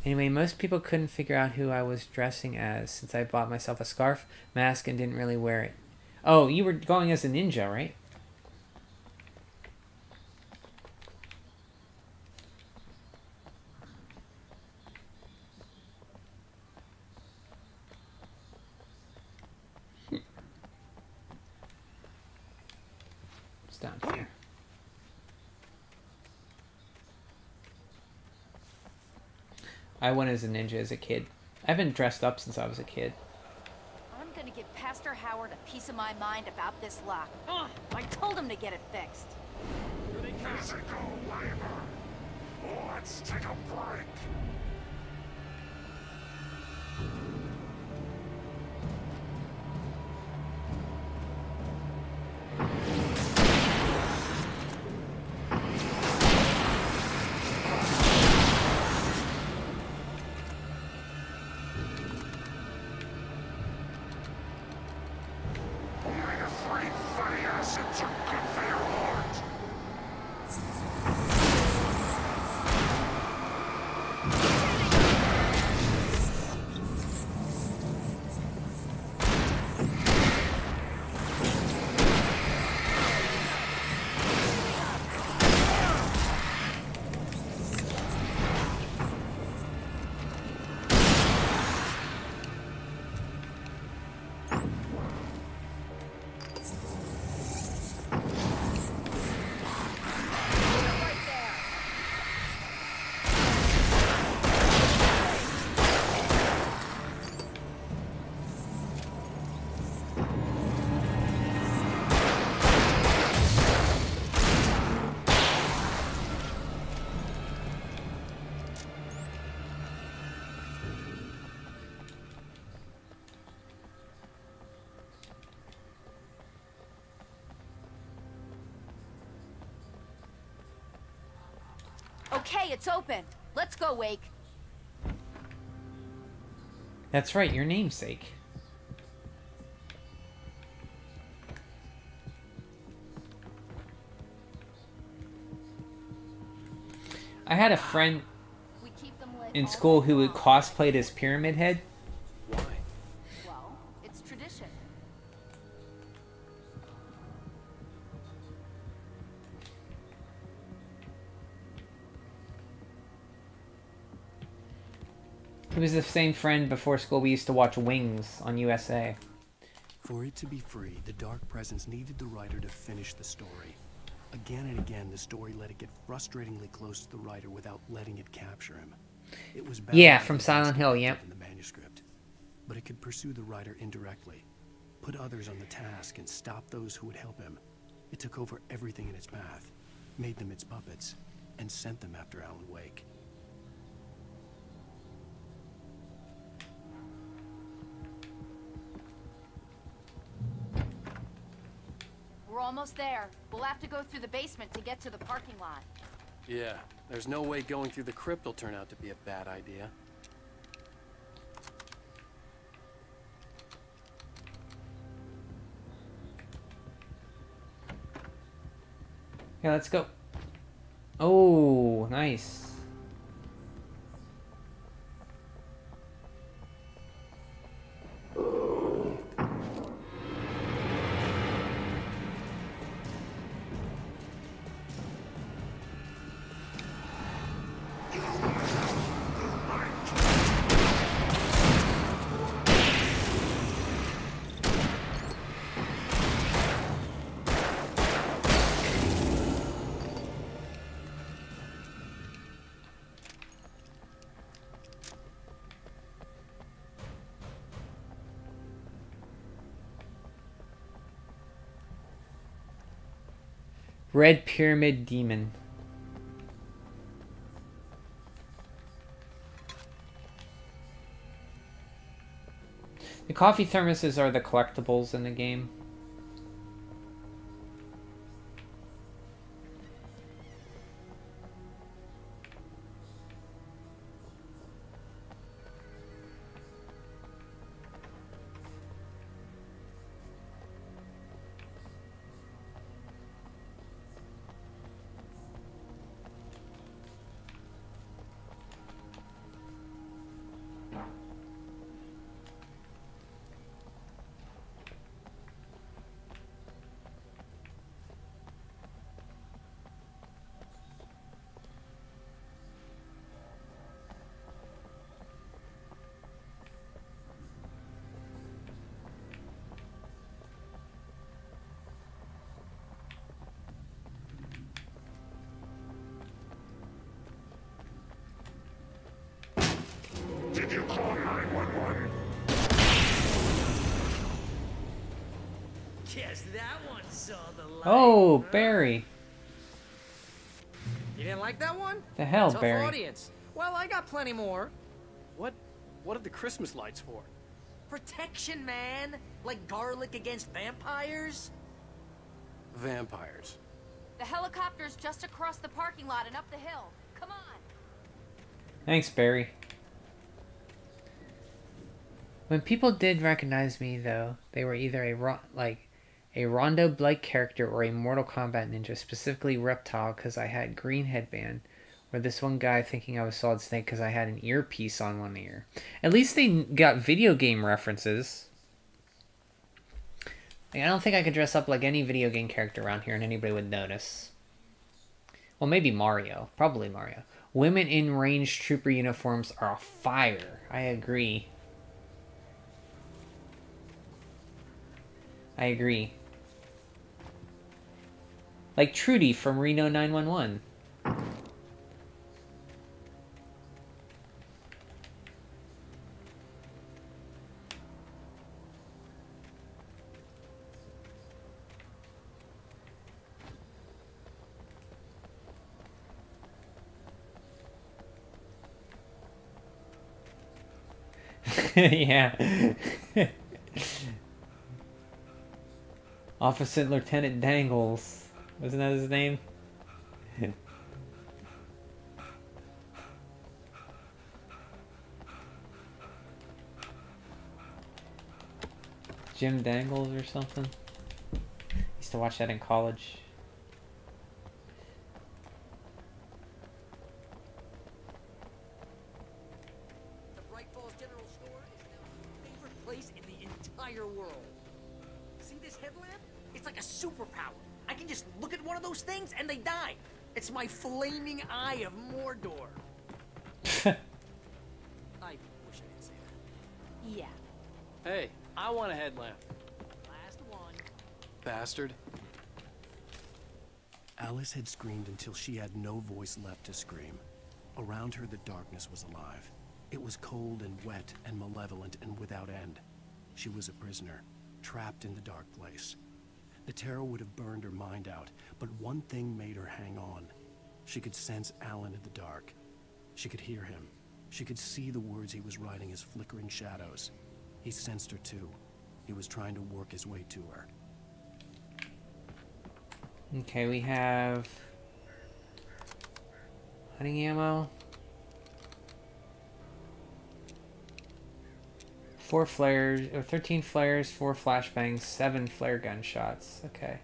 Anyway, most people couldn't figure out who I was dressing as since I bought myself a scarf, mask, and didn't really wear it. Oh, you were going as a ninja, right? It's down here. I went as a ninja as a kid. I've been dressed up since I was a kid. I'm gonna give Pastor Howard a piece of my mind about this lock. I told him to get it fixed. Physical labor. Let's take a break. Okay, it's open. Let's go, Wake. That's right, your namesake. I had a friend in school who would cosplayed as Pyramid Head. Why? Well, it's tradition. He was the same friend before school we used to watch Wings on USA. For it to be free, the Dark Presence needed the writer to finish the story. Again and again, the story let it get frustratingly close to the writer without letting it capture him. It was Yeah, from Silent Hill, yep. In the manuscript, but it could pursue the writer indirectly, put others on the task, and stop those who would help him. It took over everything in its path, made them its puppets, and sent them after Alan Wake. We're almost there. We'll have to go through the basement to get to the parking lot. Yeah, there's no way going through the crypt will turn out to be a bad idea. Yeah, let's go. Oh, nice. Red Pyramid Demon. The coffee thermoses are the collectibles in the game. Did you call 911? Guess that one saw the light. Oh, Barry. You didn't like that one? The hell, Tough Barry. audience. Well, I got plenty more. What are the Christmas lights for? Protection, man. Like garlic against vampires. Vampires. The helicopter's just across the parking lot and up the hill. Come on. Thanks, Barry. When people did recognize me, though, they were either a Rondo Blake character or a Mortal Kombat ninja, specifically Reptile because I had green headband, or this one guy thinking I was Solid Snake because I had an earpiece on one ear. At least they got video game references. Like, I don't think I could dress up like any video game character around here and anybody would notice. Well, maybe Mario. Probably Mario. Women in range trooper uniforms are fire. I agree. I agree. Like Trudy from Reno 911. Yeah. Officer Lieutenant Dangles. Wasn't that his name? Jim Dangles or something. Used to watch that in college. The Bright Falls General Store is now my favorite place in the entire world. See this headlamp? It's like a superpower. I can just look at one of those things and they die. It's my flaming eye of Mordor. I wish I didn't say that. Yeah. Hey, I want a headlamp. Last one. Bastard. Alice had screamed until she had no voice left to scream. Around her, the darkness was alive. It was cold and wet and malevolent and without end. She was a prisoner, trapped in the dark place. The terror would have burned her mind out, but one thing made her hang on. She could sense Alan in the dark. She could hear him. She could see the words he was writing as flickering shadows. He sensed her too. He was trying to work his way to her. Okay, we have hunting ammo. 4 flares, or 13 flares, 4 flashbangs, 7 flare gun shots. Okay.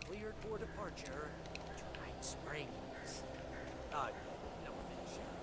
Cleared for departure to White Springs. No offense, Sheriff.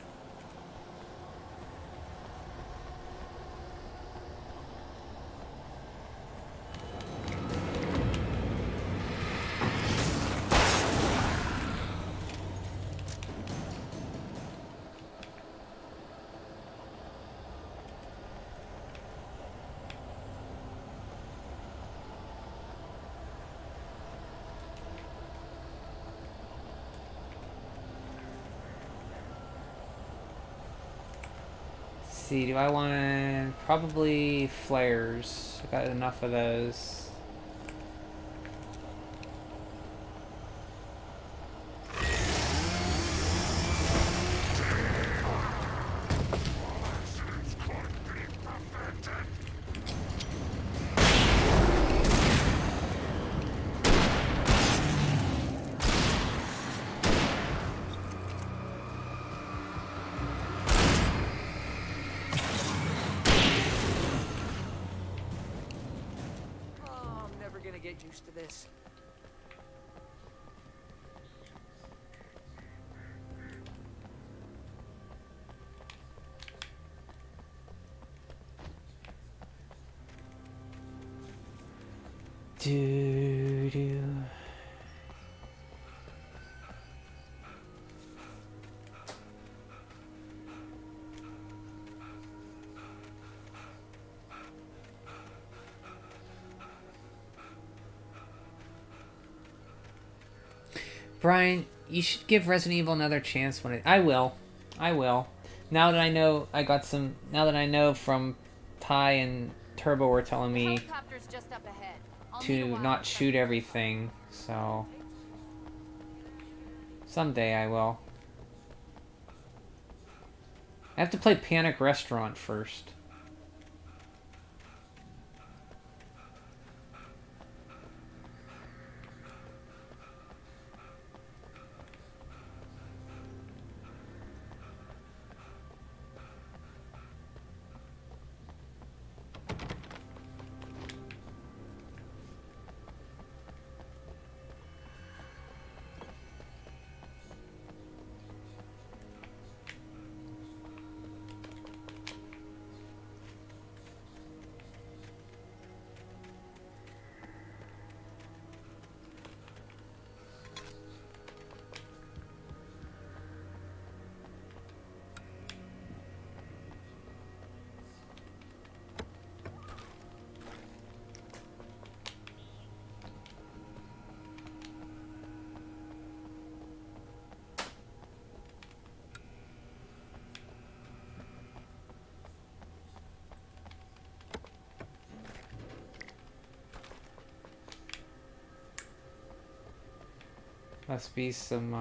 See, do I want probably flares? I got enough of those. Get used to this. Do. Brian, you should give Resident Evil another chance when it... I will. Now that I know now that I know from Ty and Turbo were telling me Just up ahead. to not shoot everything, so... Someday I will. I have to play Panic Restaurant first. Must be some,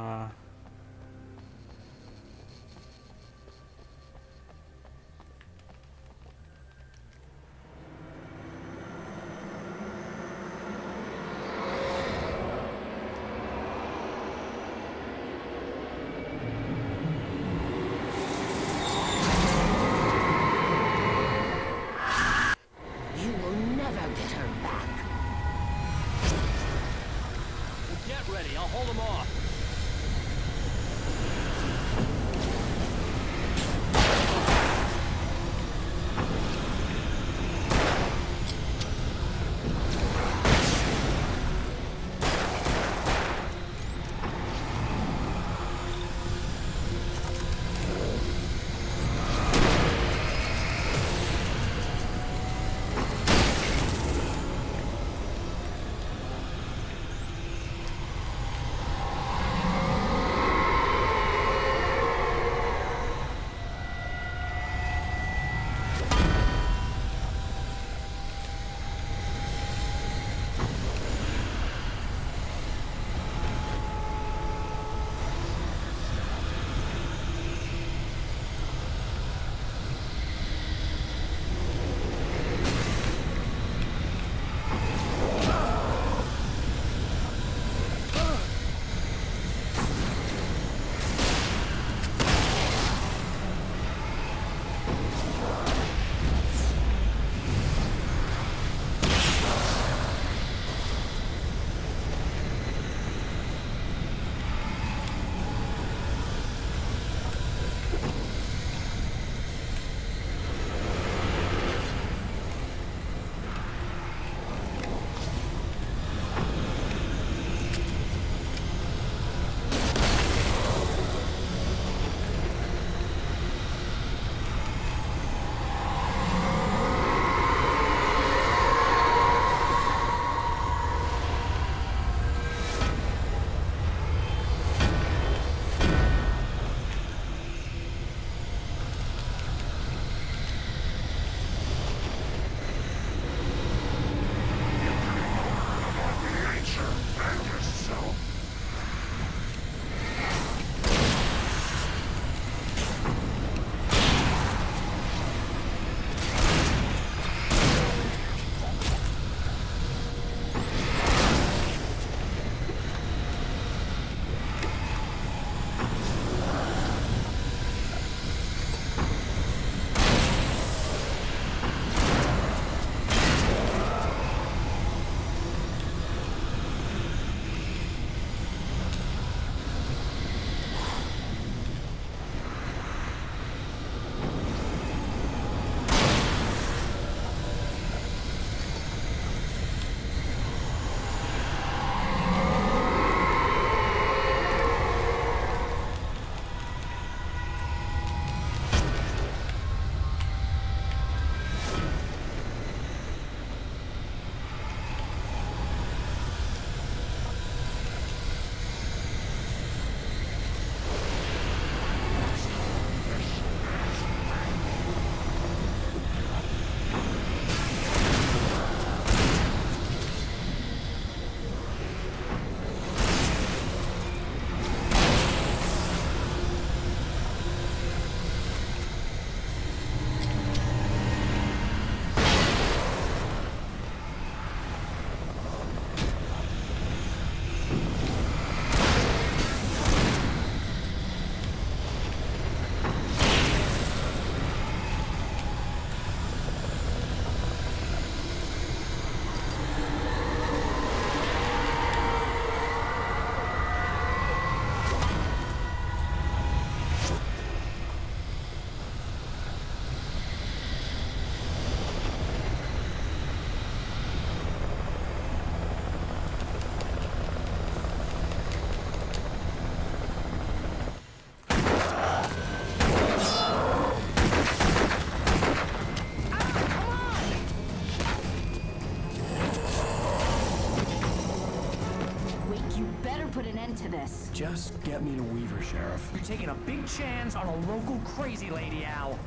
To this. Just get me to Weaver, Sheriff. You're taking a big chance on a local crazy lady, Al.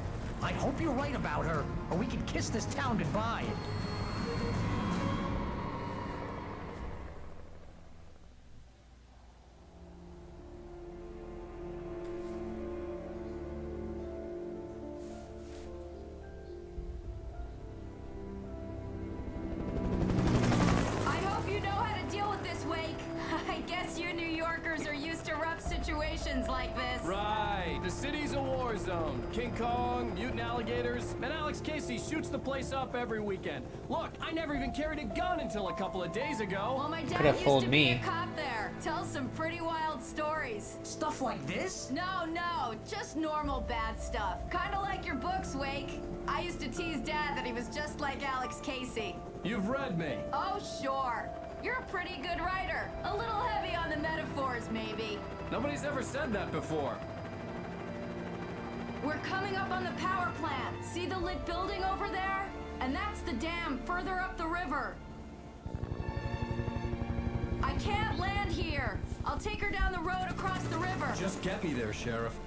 I hope you're right about her, or we can kiss this town goodbye. Like this. Right. The city's a war zone. King Kong, mutant alligators, and Alex Casey shoots the place up every weekend. Look, I never even carried a gun until a couple of days ago. Well, my dad used to be a cop there. Tells some pretty wild stories. Stuff like this? No, just normal bad stuff. Kind of like your books, Wake. I used to tease Dad that he was just like Alex Casey. You've read me. Oh, sure. You're a pretty good writer. A little heavy on the metaphors, maybe. Nobody's ever said that before. We're coming up on the power plant. See the lit building over there? And that's the dam further up the river. I can't land here. I'll take her down the road across the river. Just get me there, Sheriff.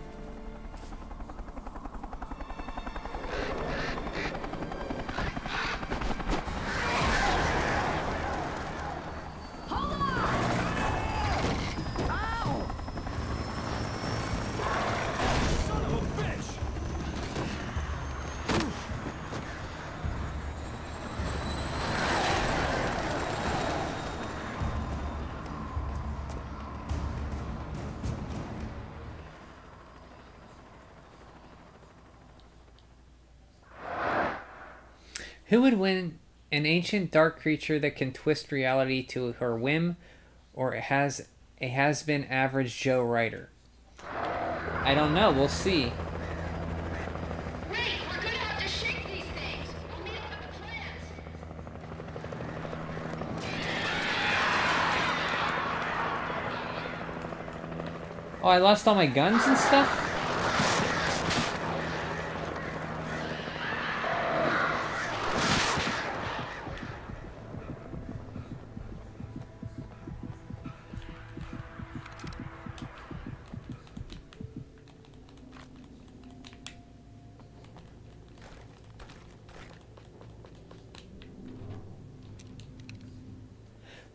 Who would win? An ancient dark creature that can twist reality to her whim, or it has a has-been average Joe writer? I don't know. We'll see. Wait, we're gonna have to shake these things. We'll meet up at the plants. Oh, I lost all my guns and stuff?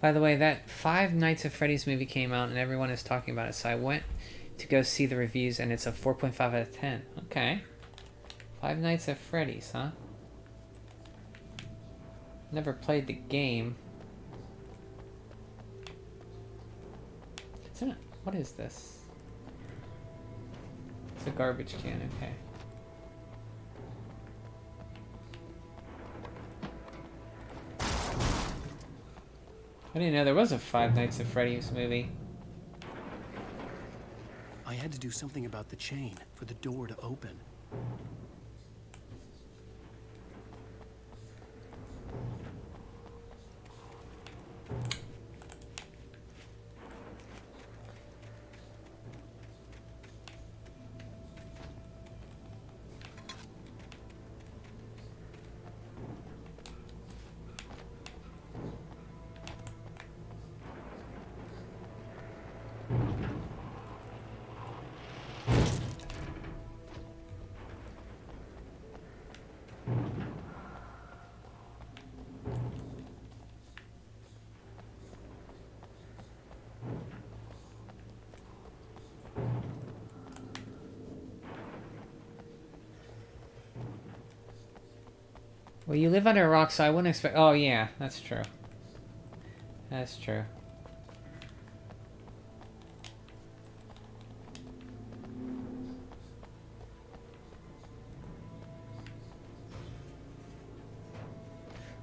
By the way, that Five Nights at Freddy's movie came out and everyone is talking about it, so I went to go see the reviews and it's a 4.5 out of 10. Okay. Five Nights at Freddy's, huh? Never played the game. What is this? It's a garbage can, okay. I didn't know there was a Five Nights at Freddy's movie. I had to do something about the chain for the door to open. Well, you live under a rock, so I wouldn't expect... Oh, yeah, that's true. That's true.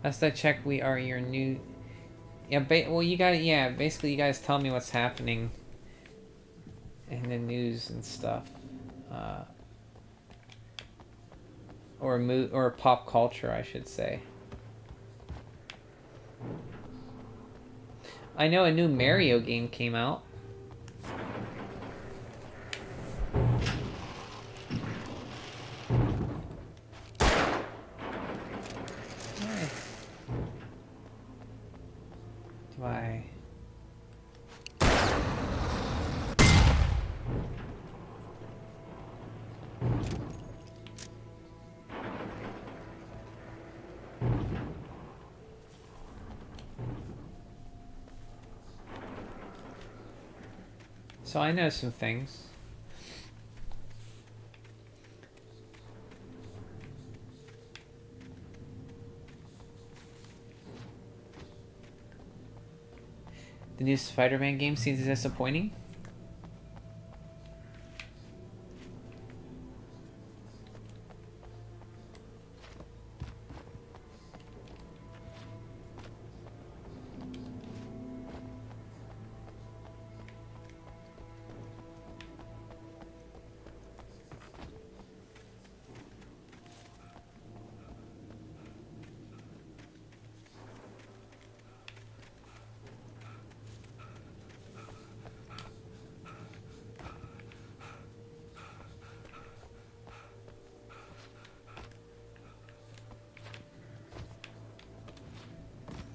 Last I checked, we are your new... Yeah, well, you guys... Yeah, basically, you guys tell me what's happening in the news and stuff. Or pop culture, I should say. I know a new Mario game came out. Do I... So I know some things. The new Spider-Man game seems disappointing.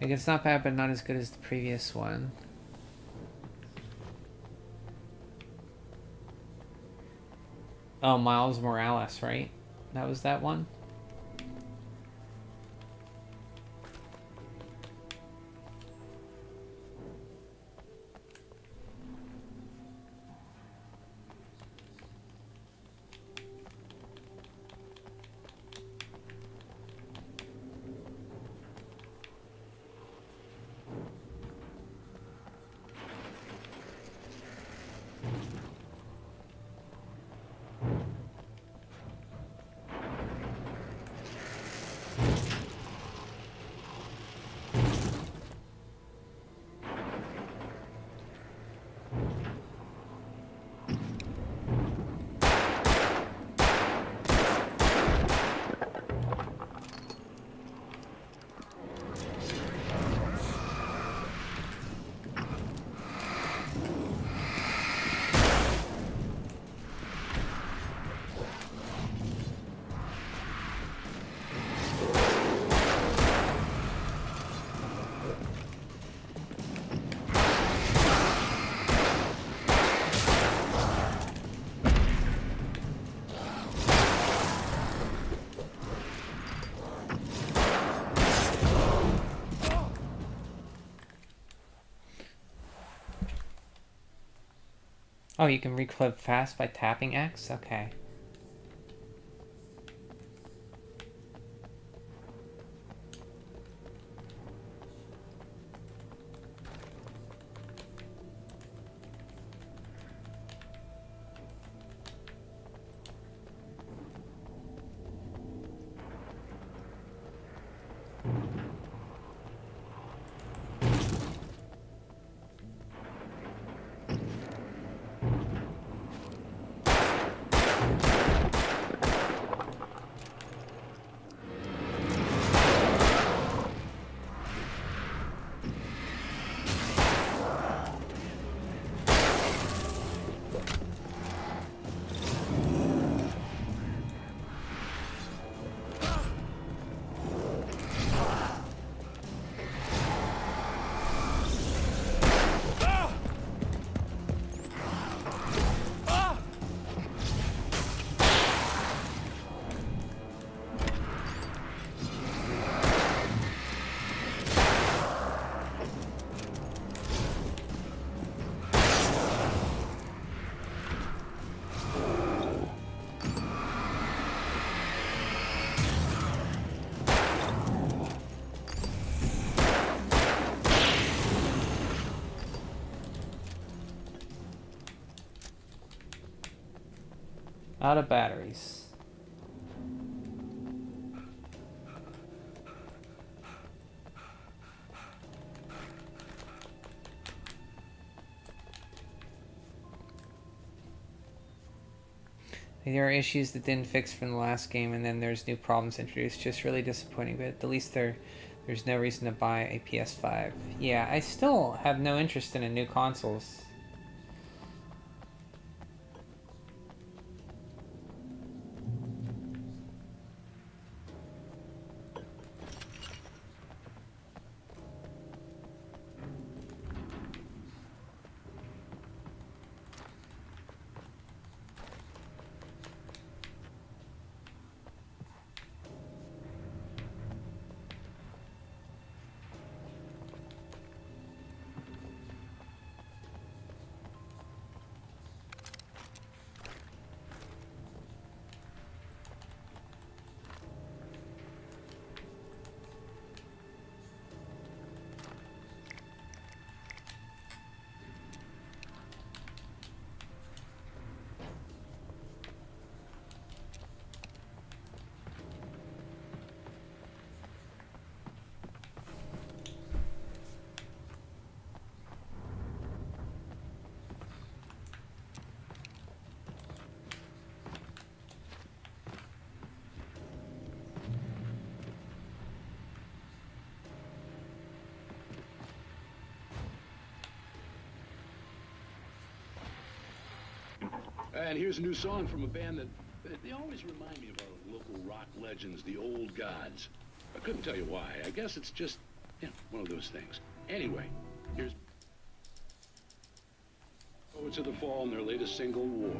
Like, it's not bad, but not as good as the previous one. Oh, Miles Morales, right? That was that one? Oh, you can reclip fast by tapping X? Okay. Out of batteries. There are issues that didn't fix from the last game, and then there's new problems introduced. Just really disappointing, but at least there's no reason to buy a PS5. Yeah, I still have no interest in new consoles. And here's a new song from a band that they always remind me of our local rock legends, the Old Gods. I couldn't tell you why. I guess it's just, one of those things. Anyway, here's Poets of the Fall and their latest single, War.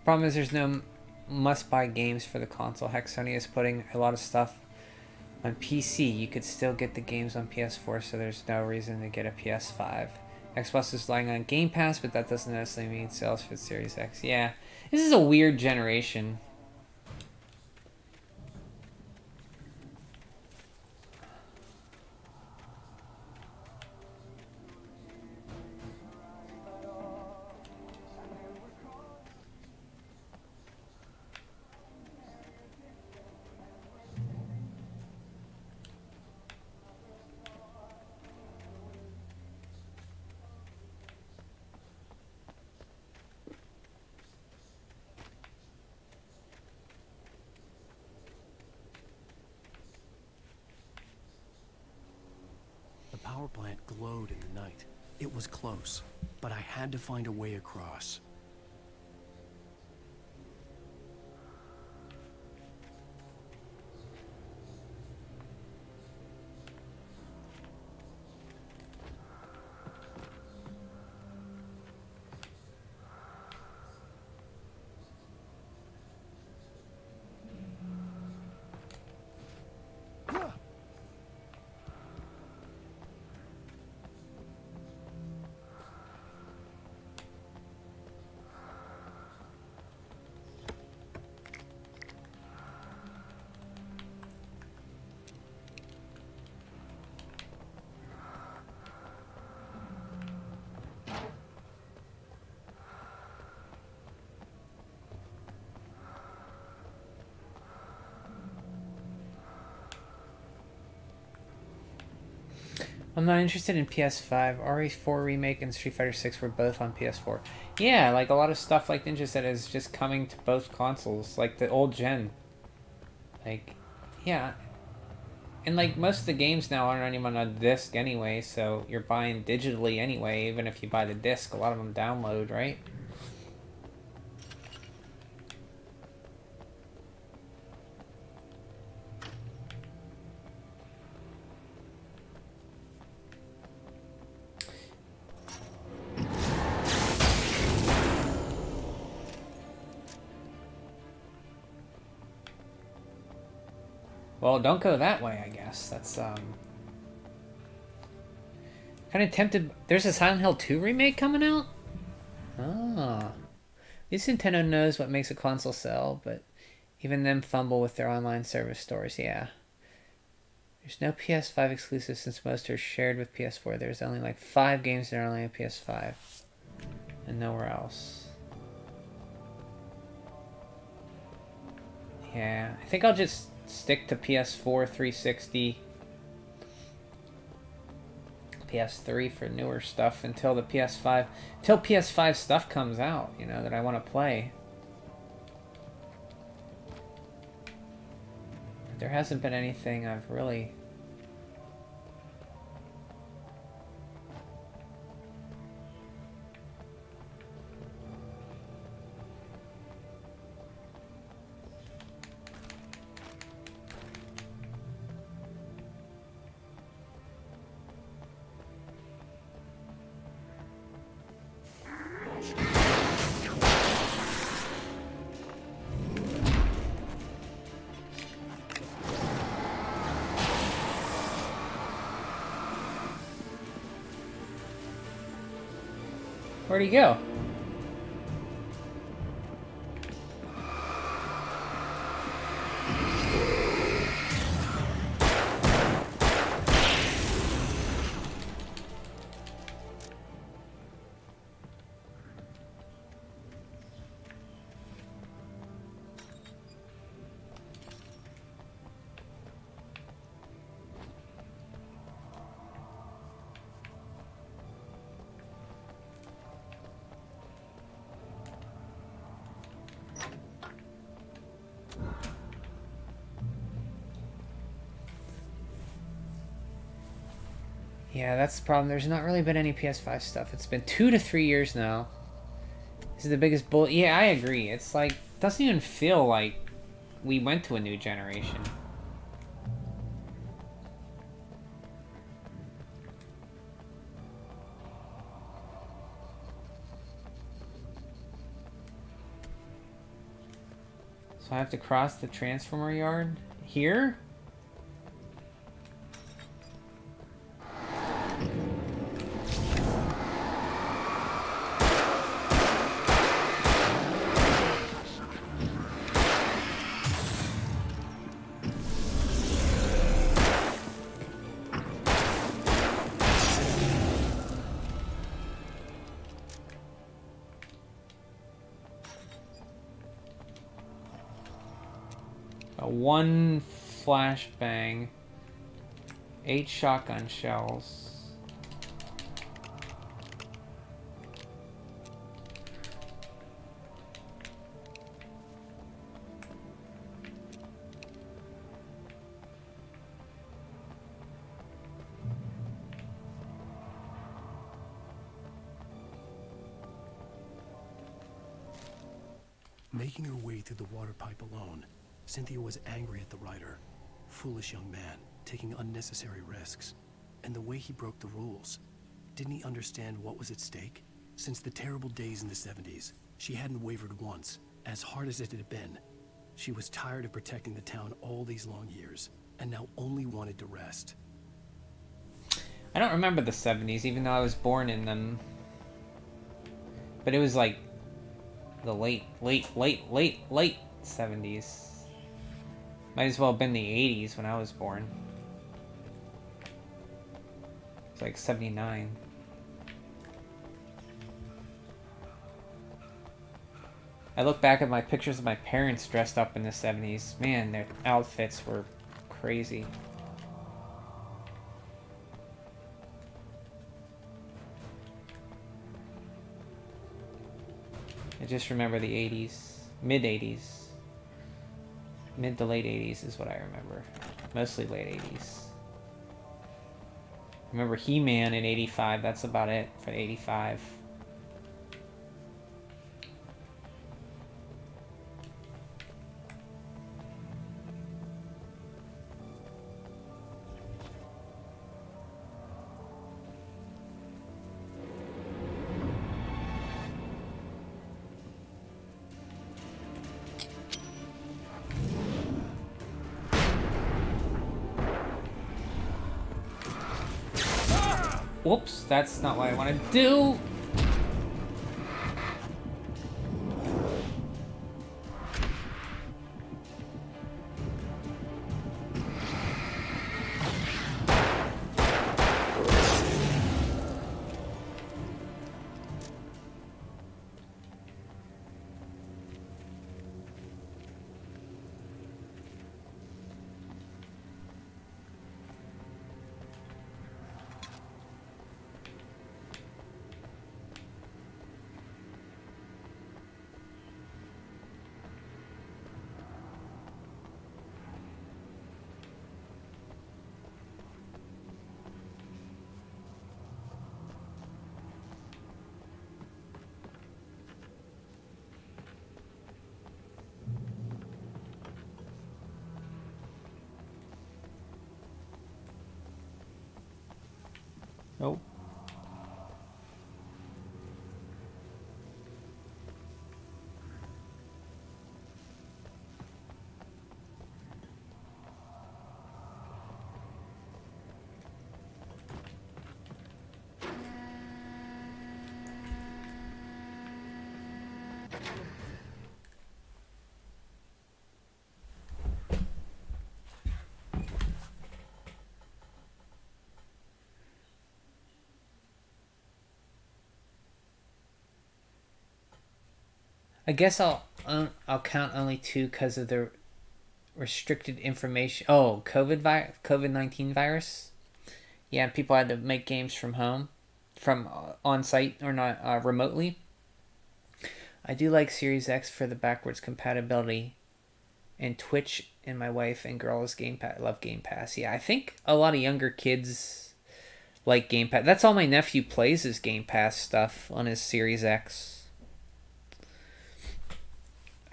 Problem is there's no must-buy games for the console. Heck, Sony is putting a lot of stuff on PC. You could still get the games on PS4, so there's no reason to get a PS5. Xbox is relying on Game Pass, but that doesn't necessarily mean sales for the Series X. Yeah, this is a weird generation. The power plant glowed in the night. It was close, but I had to find a way across. I'm not interested in PS5. RE4 Remake and Street Fighter 6 were both on PS4. Yeah, like a lot of stuff like Ninja said is just coming to both consoles, like the old gen. Like, yeah. And like most of the games now aren't even on a disc anyway, so you're buying digitally anyway, even if you buy the disc, a lot of them download, right? Well, don't go that way, I guess. That's, kind of tempted. There's a Silent Hill 2 remake coming out? Ah. At least Nintendo knows what makes a console sell, but even them fumble with their online service stores, yeah. There's no PS5 exclusive since most are shared with PS4. There's only like 5 games that are only on PS5. And nowhere else. Yeah, I think I'll just stick to PS4, 360, PS3 for newer stuff until the PS5, until PS5 stuff comes out, you know, that I want to play. There hasn't been anything I've really... Where'd he go? Yeah, that's the problem. There's not really been any PS5 stuff. It's been 2 to 3 years now. This is the biggest bull. Yeah, I agree. It's like, doesn't even feel like we went to a new generation. So I have to cross the transformer yard? Here? One flashbang, 8 shotgun shells. Making her way through the water pipe alone, Cynthia was angry at the writer. Foolish young man, taking unnecessary risks. And the way he broke the rules. Didn't he understand what was at stake? Since the terrible days in the 70s, she hadn't wavered once, as hard as it had been. She was tired of protecting the town all these long years, and now only wanted to rest. I don't remember the 70s, even though I was born in them. But it was like the late 70s. Might as well have been the 80s when I was born. It's like 79. I look back at my pictures of my parents dressed up in the 70s. Man, their outfits were crazy. I just remember the 80s. Mid-80s. Mid to late 80s is what I remember. Mostly late 80s. I remember He-Man in 85. That's about it for 85. Whoops, that's not what I want to do. Nope. I guess I'll count only 2 because of the restricted information. Oh, COVID-19 virus. Yeah, people had to make games from home, from on site or not remotely. I do like Series X for the backwards compatibility, and Twitch and my wife and girls love Game Pass. Yeah, I think a lot of younger kids like Game Pass. That's all my nephew plays is Game Pass stuff on his Series X.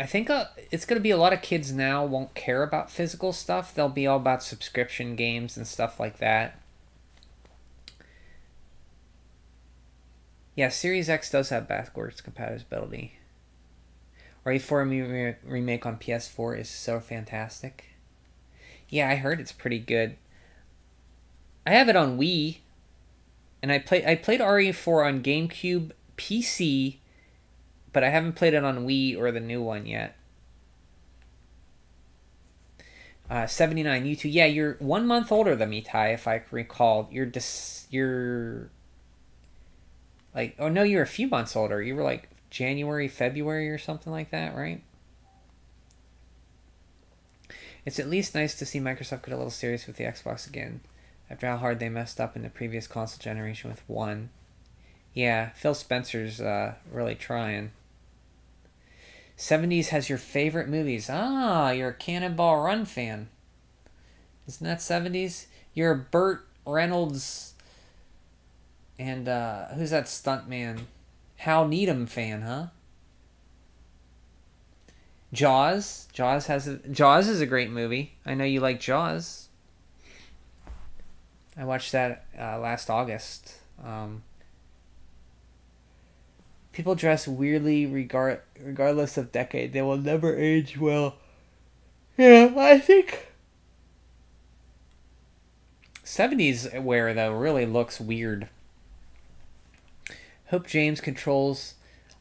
I think it's going to be a lot of kids now won't care about physical stuff. They'll be all about subscription games and stuff like that. Yeah, Series X does have backwards compatibility. RE4 remake on PS4 is so fantastic. Yeah, I heard it's pretty good. I have it on Wii, and I played RE4 on GameCube, PC, but I haven't played it on Wii or the new one yet. 79, you two. Yeah, you're 1 month older than me, Ty, if I recall. You're like, oh no, you're a few months older. You were like January, February or something like that, right? It's at least nice to see Microsoft get a little serious with the Xbox again, after how hard they messed up in the previous console generation with One. Yeah, Phil Spencer's really trying. 70s has your favorite movies. Ah, you're a Cannonball Run fan. Isn't that 70s? You're a Burt Reynolds and who's that stuntman? Hal Needham fan, huh? Jaws. Jaws is a great movie. I know you like Jaws. I watched that last August. People dress weirdly regardless of decade. They will never age well. Yeah, I think 70s wear, though, really looks weird. Hope James controls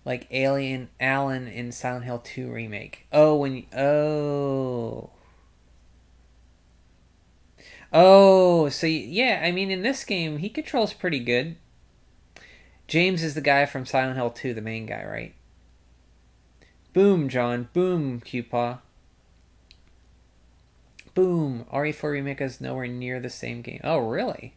like Alien Alan in Silent Hill 2 remake. Oh, so yeah, I mean, in this game, he controls pretty good. James is the guy from Silent Hill 2, the main guy, right? Boom, John. Boom, Q-Paw. Boom. RE4 Remake is nowhere near the same game. Oh, really?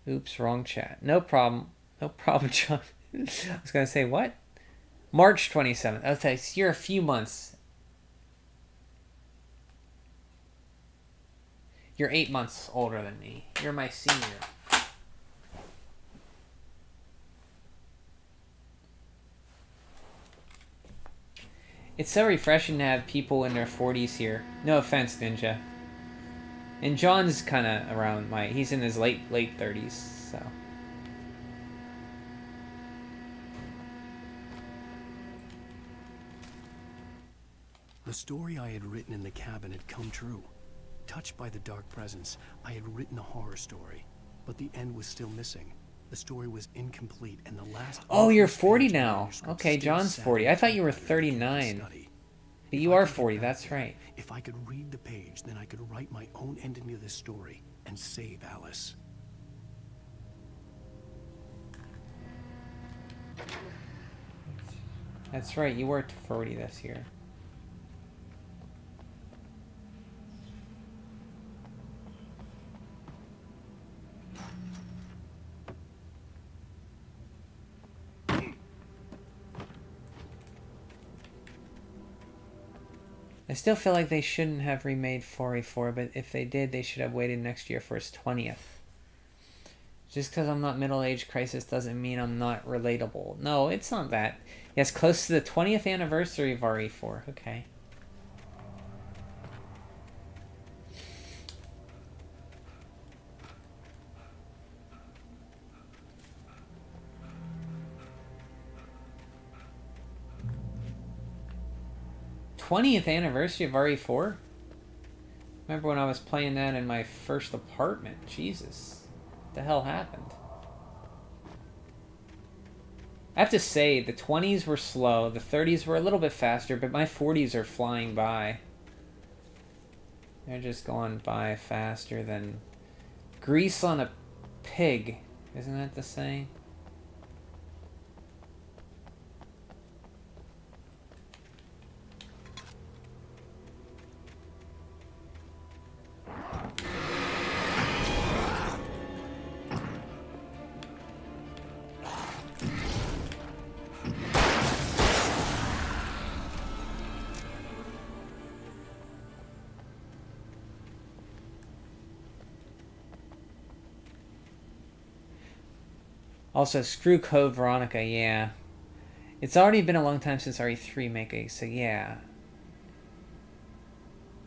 Oops, wrong chat. No problem. No problem, John. I was going to say, what? March 27th. Okay, so you're a few months. You're 8 months older than me. You're my senior. It's so refreshing to have people in their 40s here. No offense, Ninja. And John's kind of around he's in his late 30s, so. The story I had written in the cabin had come true. Touched by the dark presence, I had written a horror story, but the end was still missing. The story was incomplete, and the last... Oh, you're 40 now. Okay, John's 40. I thought you were 39. But you are 40, that's right. If I could read the page, then I could write my own ending to this story and save Alice. That's right, you were 40 this year. I still feel like they shouldn't have remade 4A4, but if they did, they should have waited next year for its 20th. Just because I'm not middle-age crisis doesn't mean I'm not relatable. No, it's not that. Yes, close to the 20th anniversary of RE4. Okay. '20th anniversary of RE4? Remember when I was playing that in my first apartment? Jesus. What the hell happened? I have to say, the 20s were slow, the 30s were a little bit faster, but my 40s are flying by. They're just going by faster than grease on a pig. Isn't that the saying? Also, screw Code Veronica, yeah. It's already been a long time since RE3 making, so yeah.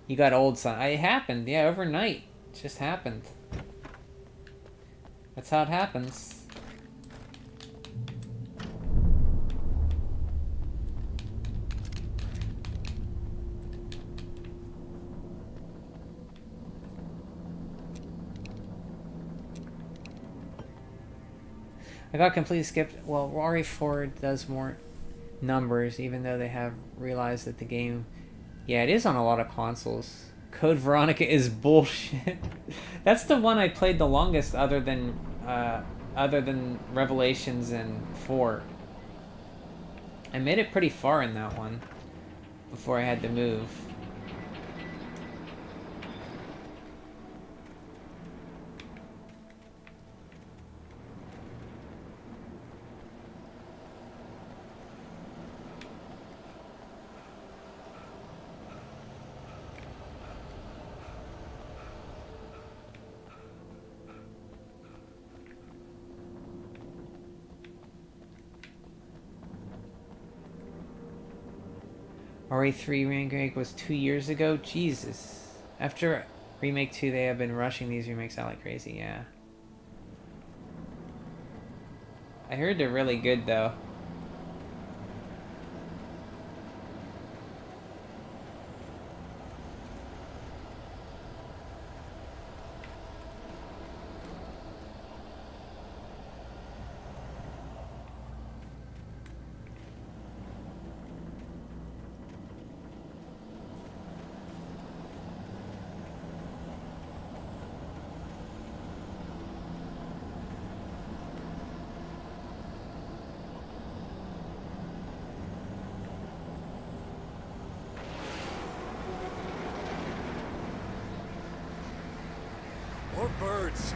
You got old, son. It happened, yeah, overnight. It just happened. That's how it happens. I got completely skipped. Well, RE4 does more numbers, even though they have realized that the game... Yeah, it is on a lot of consoles. Code Veronica is bullshit. That's the one I played the longest, other than Revelations and 4. I made it pretty far in that one before I had to move. RE3 remake was 2 years ago? Jesus. After Remake 2, they have been rushing these remakes out like crazy, yeah. I heard they're really good, though. More birds.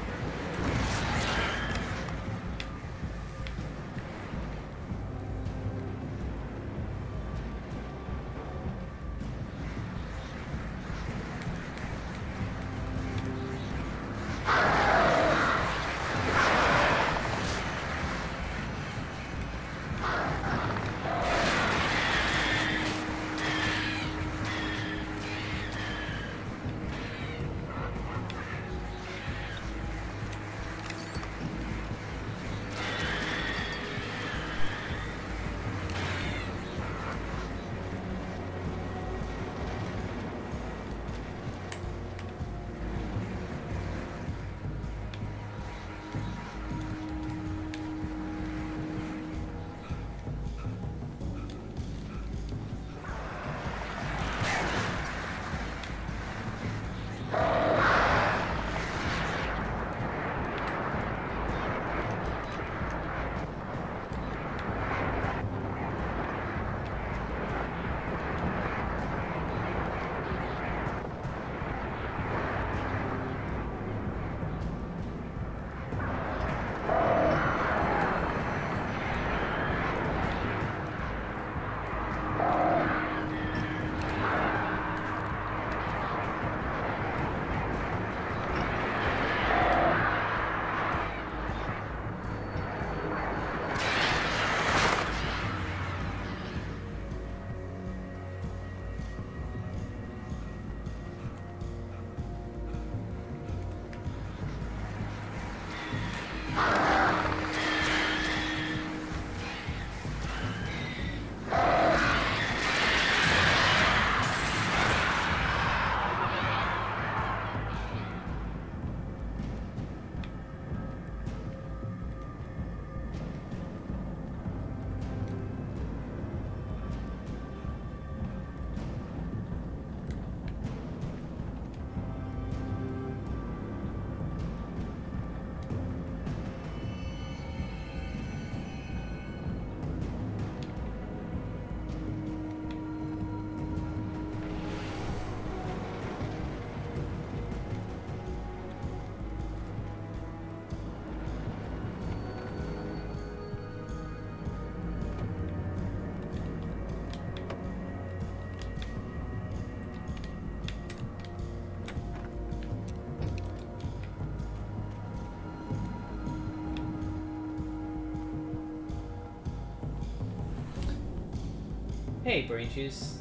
Hey, Brain Juice.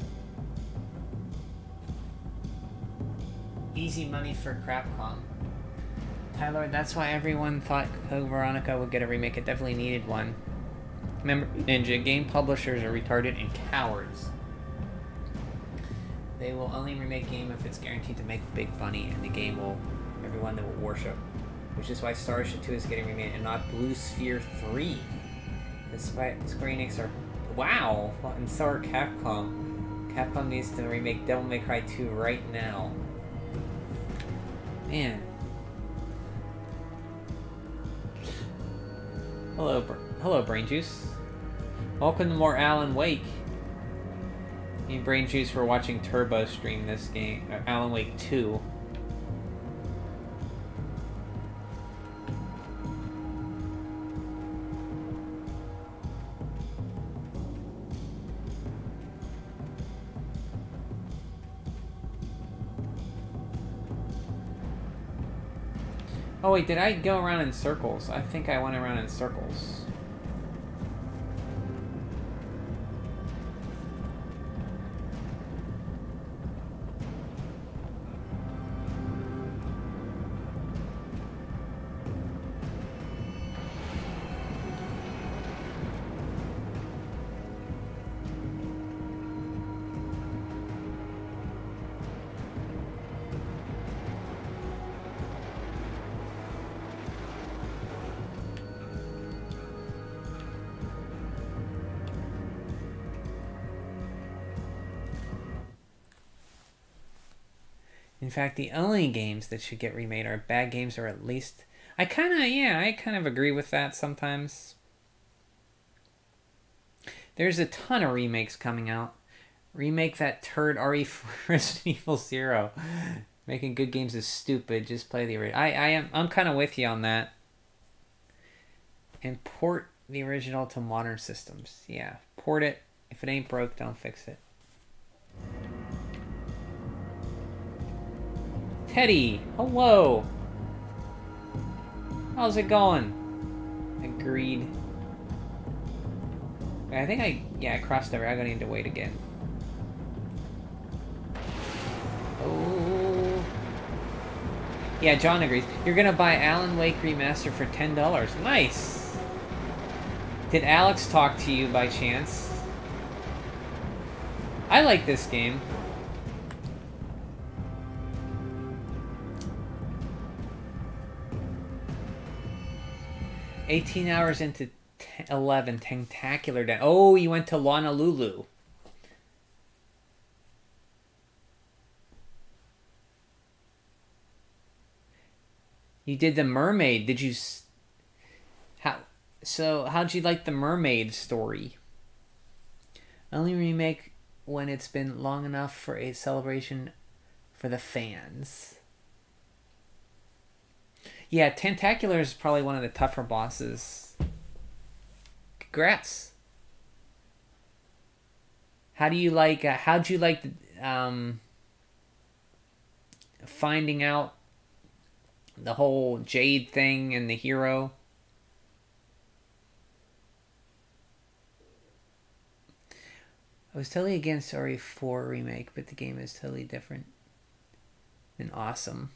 Easy money for Capcom. Tyler, that's why everyone thought Code Veronica would get a remake. It definitely needed one. Remember, Ninja, game publishers are retarded and cowards. They will only remake game if it's guaranteed to make big money, and the game will, everyone that will worship. which is why Starship 2 is getting remade and not Blue Sphere 3. Despite Square Enix are... Wow! And so are Capcom. Capcom needs to remake Devil May Cry 2 right now. Man. Hello, Brain Juice. Welcome to more Alan Wake. Me and Brain Juice were watching Turbo stream this game, Alan Wake 2. Oh wait, did I go around in circles? I think I went around in circles. In fact, the only games that should get remade are bad games, or at least... I kind of agree with that sometimes. There's a ton of remakes coming out. Remake that turd RE4 Resident Evil 0. Making good games is stupid. Just play the original. I'm kind of with you on that. And port the original to modern systems. Yeah, port it. If it ain't broke, don't fix it. Teddy, hello. How's it going? Agreed. I think I crossed over. I'm gonna need to wait again. Oh. Yeah, John agrees. You're gonna buy Alan Wake Remaster for $10. Nice. Did Alex talk to you by chance? I like this game. $18 hours into 11. Tentacular down. Oh, you went to Honolulu. You did the mermaid. Did you... How'd you like the mermaid story? Only remake when it's been long enough for a celebration for the fans. Yeah, Tentacular is probably one of the tougher bosses. Congrats. How'd you like finding out the whole Jade thing and the hero? I was totally against RE4 remake, but the game is totally different and awesome.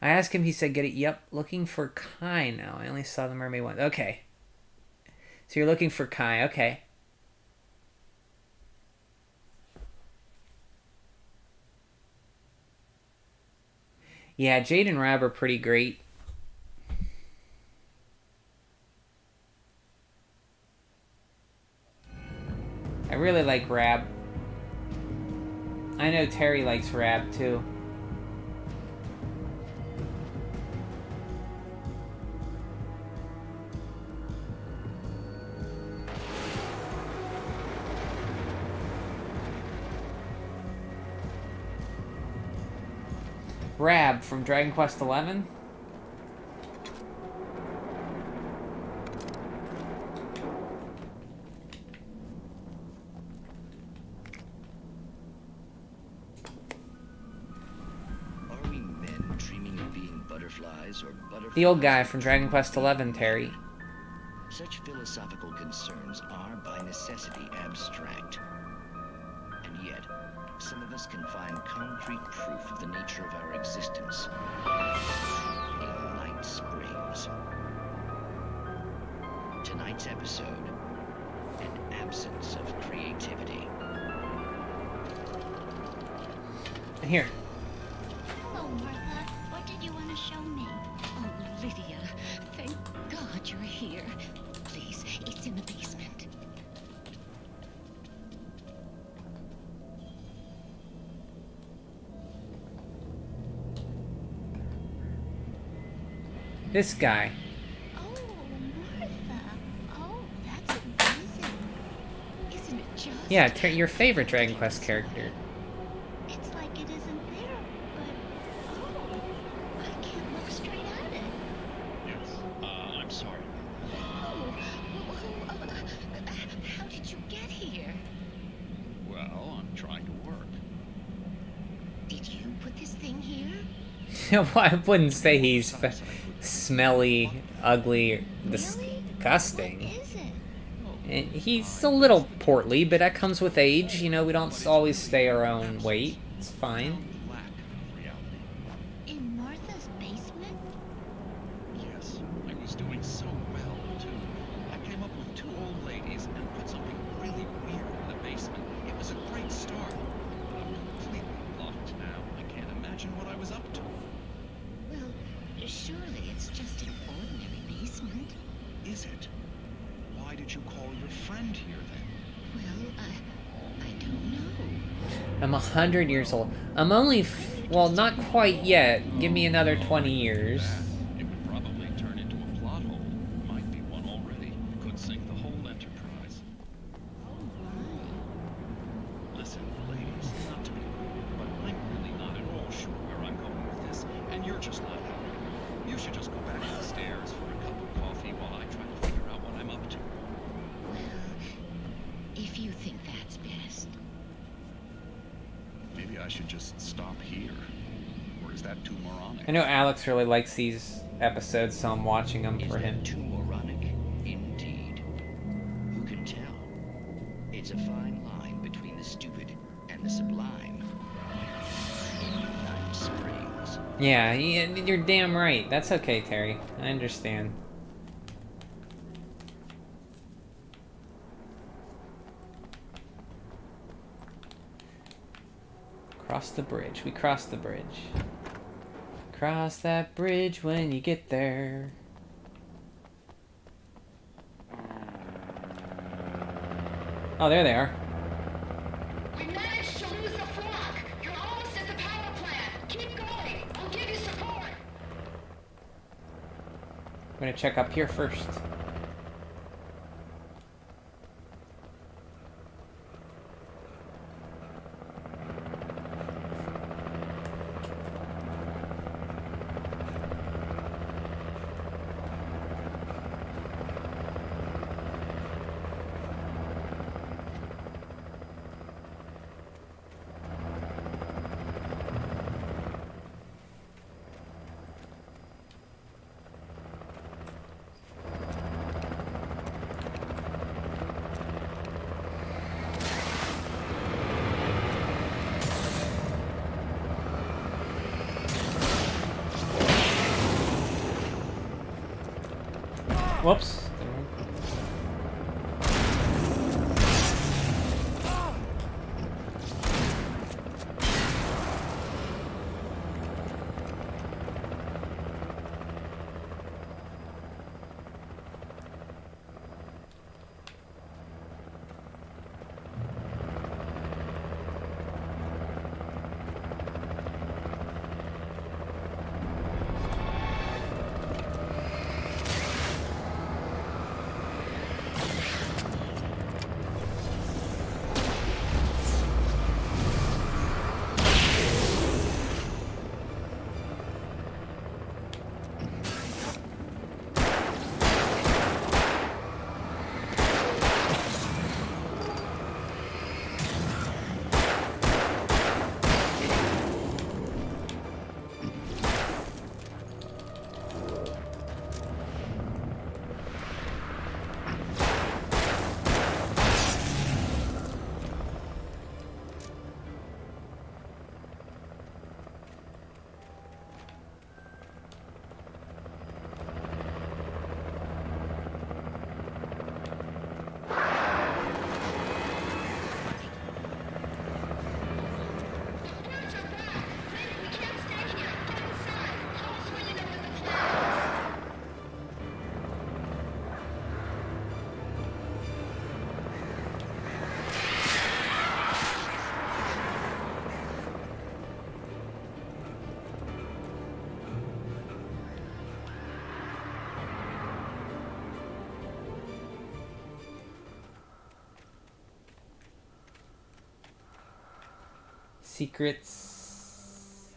I asked him, he said, get it. Yep, looking for Kai now. I only saw the mermaid one. Okay. So you're looking for Kai. Okay. Yeah, Jade and Rab are pretty great. I really like Rab. I know Terry likes Rab too. Rab from Dragon Quest XI. Are we men dreaming of being butterflies or butterflies? The old guy from Dragon Quest XI, Terry. Such philosophical concerns are by necessity abstract. And yet, some of us can find concrete proof of the nature of our existence in Night Springs. Tonight's episode, an absence of creativity. Here. Martha, what did you want to show me? Oh, Lydia, thank God you're here. Please, it's in the basement. This guy. Oh, Martha. Oh, that's amazing. Isn't it just... Yeah, your favorite Dragon Quest character. It's like it isn't there, but... Oh, I can't look straight at it. Yes, I'm sorry. Oh, how did you get here? Well, I'm trying to work. Did you put this thing here? Well, I wouldn't say he's smelly, ugly, disgusting. He's a little portly, but that comes with age. You know, we don't always stay our own weight. It's fine. In Martha's basement? Yes, I was doing so well, too. I came up with 2 old ladies and put something really weird in the basement. It was a great start. But I'm completely locked now. I can't imagine what I was up to. Well, surely it's just an ordinary basement. Is it? Why did you call your friend here, then? Well, I don't know. I'm 100 years old. I'm only, well, not quite yet. Give me another 20 years. It would probably turn into a plot hole. Might be one already. Could sink the whole enterprise. Oh, my. Listen, ladies, not to be rude, but I'm really not at all sure where I'm going with this, and you're just not helping. You should just go back upstairs for a cup of coffee while I try to figure out what I'm up to. Well, if you think that's best. Maybe I should just stop here. Or is that too moronic? I know Alex really likes these episodes, so I'm watching them for him. Too moronic? Indeed. Who can tell? It's a fine line between the stupid and the sublime. In United Springs. Yeah, you're damn right. That's okay, Terry. I understand. Cross the bridge. We cross the bridge. Cross that bridge when you get there. Oh, there they are. We managed to lose the flock. You're almost at the power plant. Keep going. I'll give you support. I'm gonna check up here first. Whoops. secrets.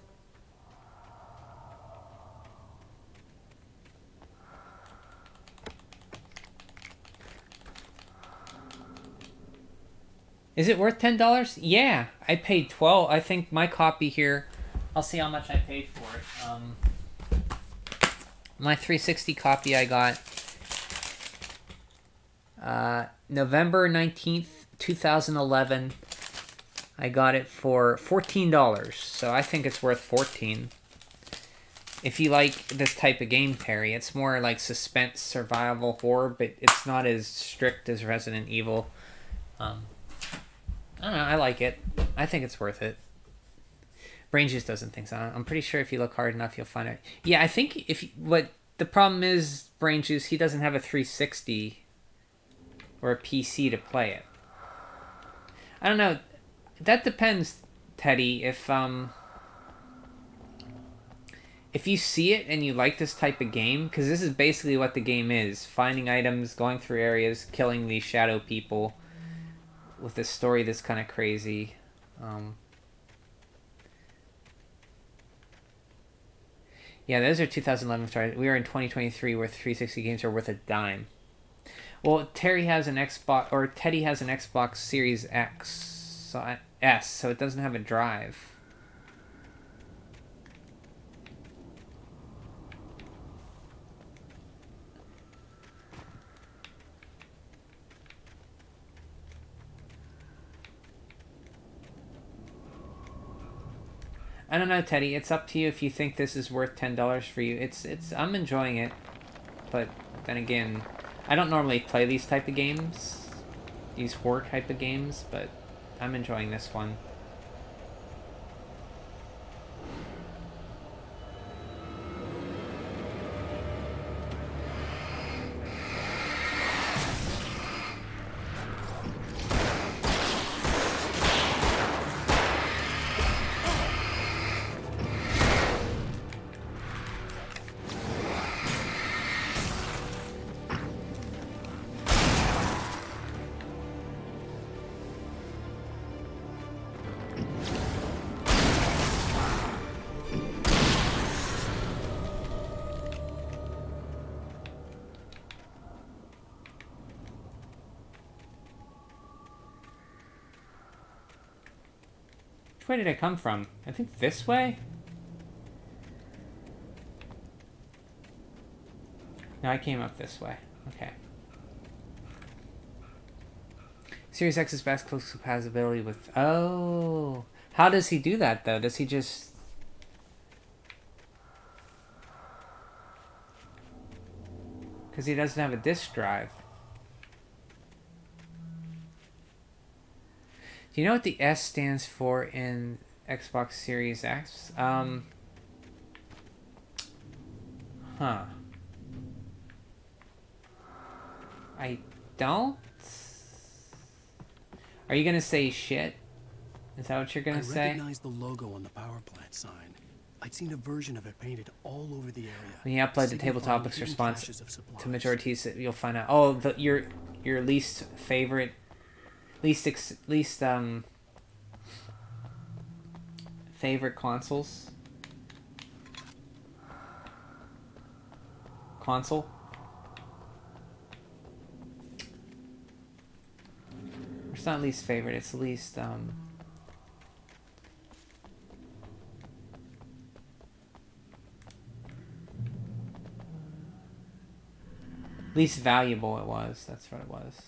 Is it worth $10? Yeah, I paid $12. I think my copy here. I'll see how much I paid for it. My 360 copy I got November 19th, 2011. I got it for $14, so I think it's worth $14. If you like this type of game, Terry, it's more like suspense, survival, horror, but it's not as strict as Resident Evil. I don't know, I like it. I think it's worth it. Brain Juice doesn't think so. I'm pretty sure if you look hard enough, you'll find it. Yeah, I think what the problem is, Brain Juice, he doesn't have a 360 or a PC to play it. I don't know. That depends, Teddy. If you see it and you like this type of game, because this is basically what the game is: finding items, going through areas, killing these shadow people, with a story that's kind of crazy. Yeah, those are 2011 stars. We are in 2023 where 360 games are worth a dime. Well, Terry has an Xbox, or Teddy has an Xbox Series X, so it doesn't have a drive. I don't know, Teddy. It's up to you if you think this is worth $10 for you. I'm enjoying it, but then again, I don't normally play these type of games, these horror type of games, but I'm enjoying this one. Which way did I come from? I think this way? No, I came up this way. Okay. Series X's best close compatibility with... Oh! How does he do that, though? Does he just... Because he doesn't have a disk drive. Do you know what the S stands for in Xbox Series X? Huh. I don't? Are you gonna say shit? Is that what you're gonna say? I recognized the logo on the power plant sign. I'd seen a version of it painted all over the area. When you upload the table topics response to majorities, you'll find out. Oh, your least favorite... favorite consoles? Console? It's not least favorite, it's least, least valuable it was. That's what it was.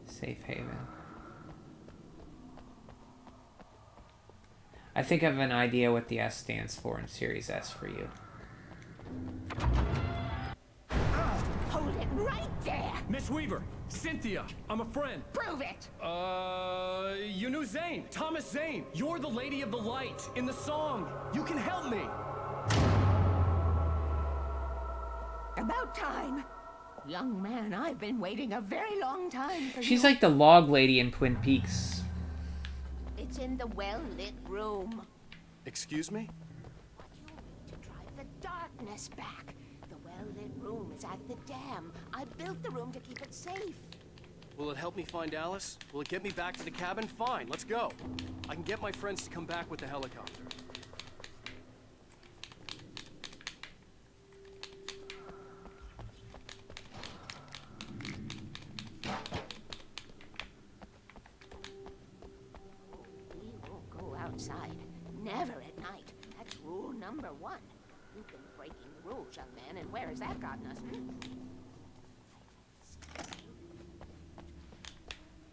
Safe haven. I think I have an idea what the S stands for in Series S for you. Hold it right there! Miss Weaver, Cynthia, I'm a friend. Prove it! You knew Zane, Thomas Zane. You're the Lady of the Light in the song. You can help me. About time. Young man, I've been waiting a very long time for She's you. like the log lady in Twin Peaks. It's in the well-lit room. Excuse me? What you need to drive the darkness back. The well-lit room is at the dam. I built the room to keep it safe. Will it help me find Alice? Will it get me back to the cabin? Fine, let's go. I can get my friends to come back with the helicopter. We won't go outside. Never at night. That's rule number 1. You've been breaking the rules, young man, and where has that gotten us?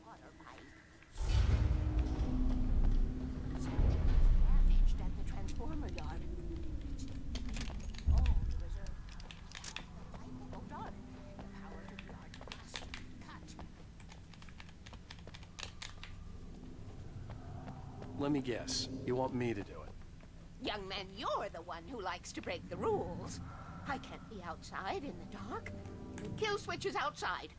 Water pipe. Damaged at the transformer yard. All the reserve power. The pipe will go dark. The power to the yard must be cut. Let me guess. You want me to do it? Young man, you're the one who likes to break the rules. I can't be outside in the dark. The kill switch is outside.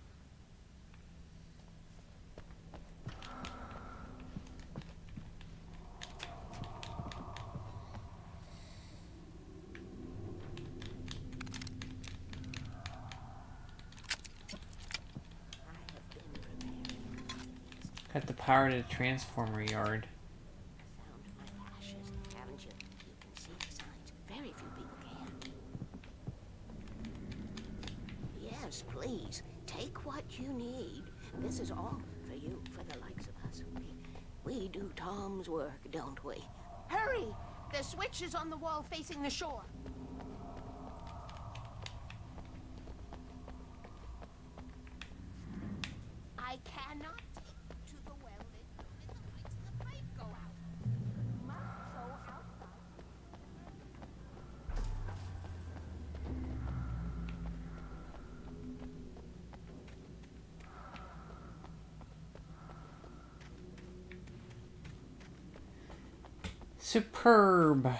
Cut the power to the transformer yard. Yes, please. Take what you need. This is all for you, for the likes of us. We do Tom's work, don't we? Hurry! The switch is on the wall facing the shore. I cannot take you to the well until the lights in the pipe go out. You must go outside. Superb.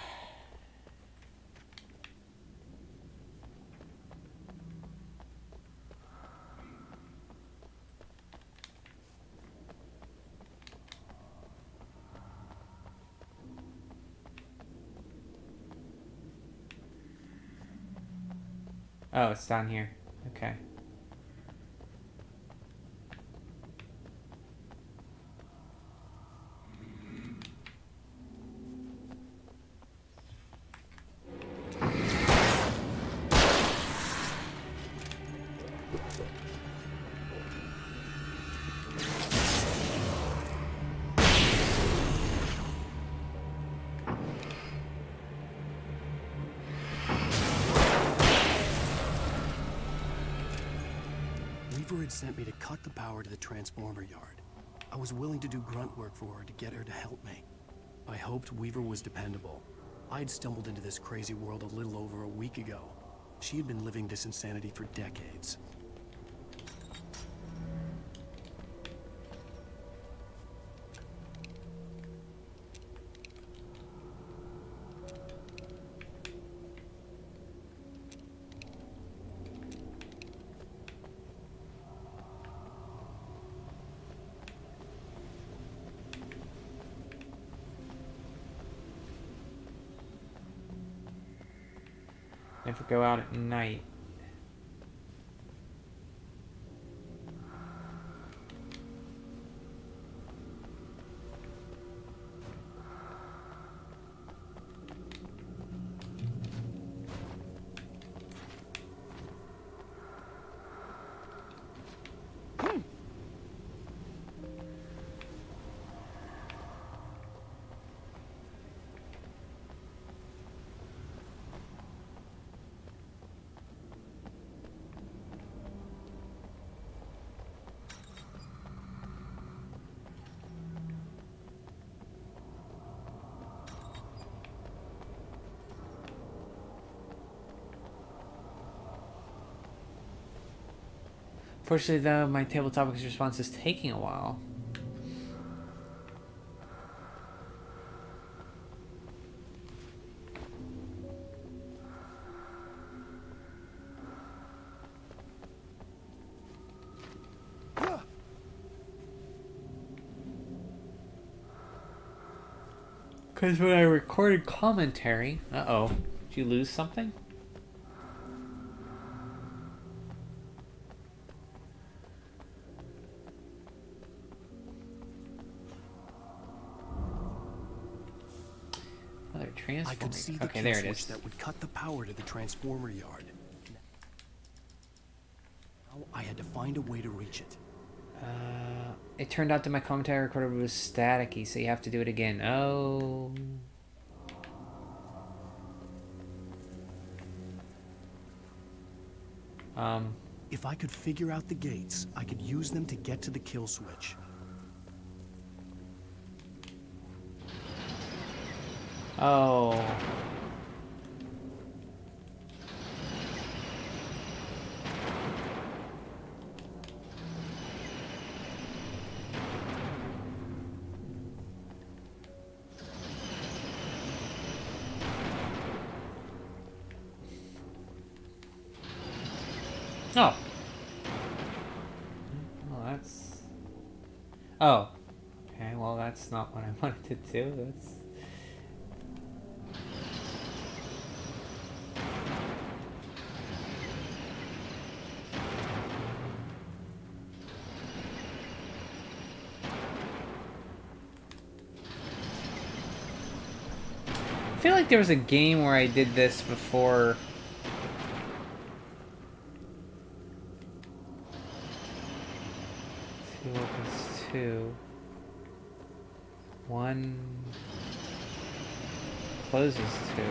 Oh, it's down here. Okay. Weaver had sent me to cut the power to the transformer yard. I was willing to do grunt work for her to get her to help me. I hoped Weaver was dependable. I'd stumbled into this crazy world a little over a week ago. She had been living this insanity for decades. Never go out at night. Fortunately, though, my table topics response is taking a while. Because when I recorded commentary... Uh-oh. Did you lose something? Oh, they're transforming. I could see the okay, kill there it switch is. that would cut the power to the transformer yard. Now I had to find a way to reach it. It turned out that my commentary recorder was staticky, so you have to do it again. Oh. If I could figure out the gates, I could use them to get to the kill switch. Oh. Oh. Well, that's... Oh. Okay, well, that's not what I wanted to do. That's... I feel like there was a game where I did this before. 2 opens 2. 1 closes 2.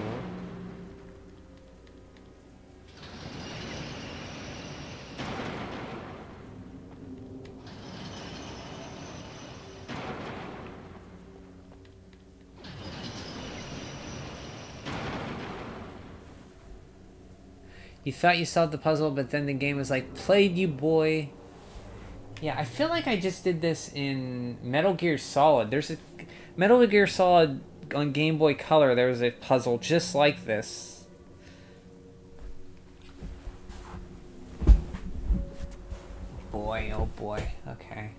You thought you solved the puzzle, but then the game was like, played you, boy. Yeah, I feel like I just did this in Metal Gear Solid. There's a Metal Gear Solid on Game Boy Color. There was a puzzle just like this. Boy, oh boy. Okay.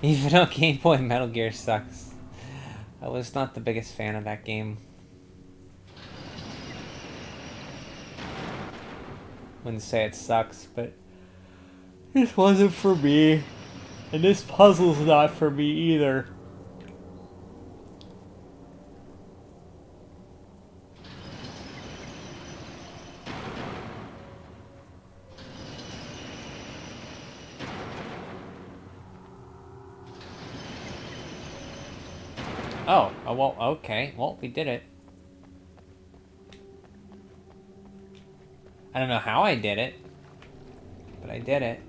Even though Game Boy Metal Gear sucks. I was not the biggest fan of that game. Wouldn't say it sucks, but this wasn't for me. And this puzzle's not for me either. Oh, well, okay. Well, we did it. I don't know how I did it, but I did it.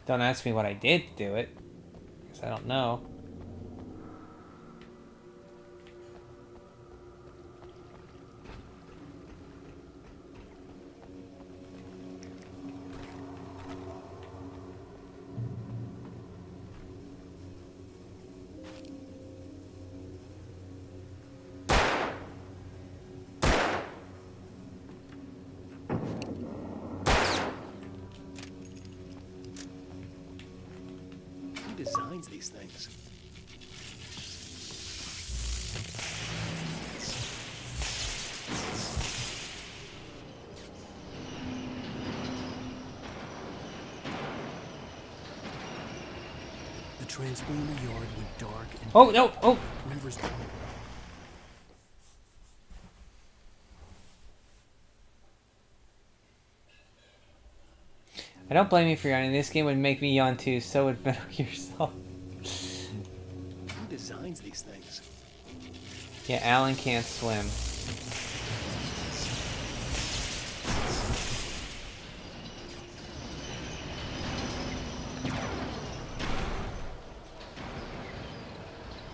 Don't ask me what I did to do it, because I don't know. Who designs these things? The transformer yard went dark and... Oh, no! Oh! Rivers... I don't blame you for yawning. This game would make me yawn too, so would Metal Gear Solid. Who designs these things? Yeah, Alan can't swim.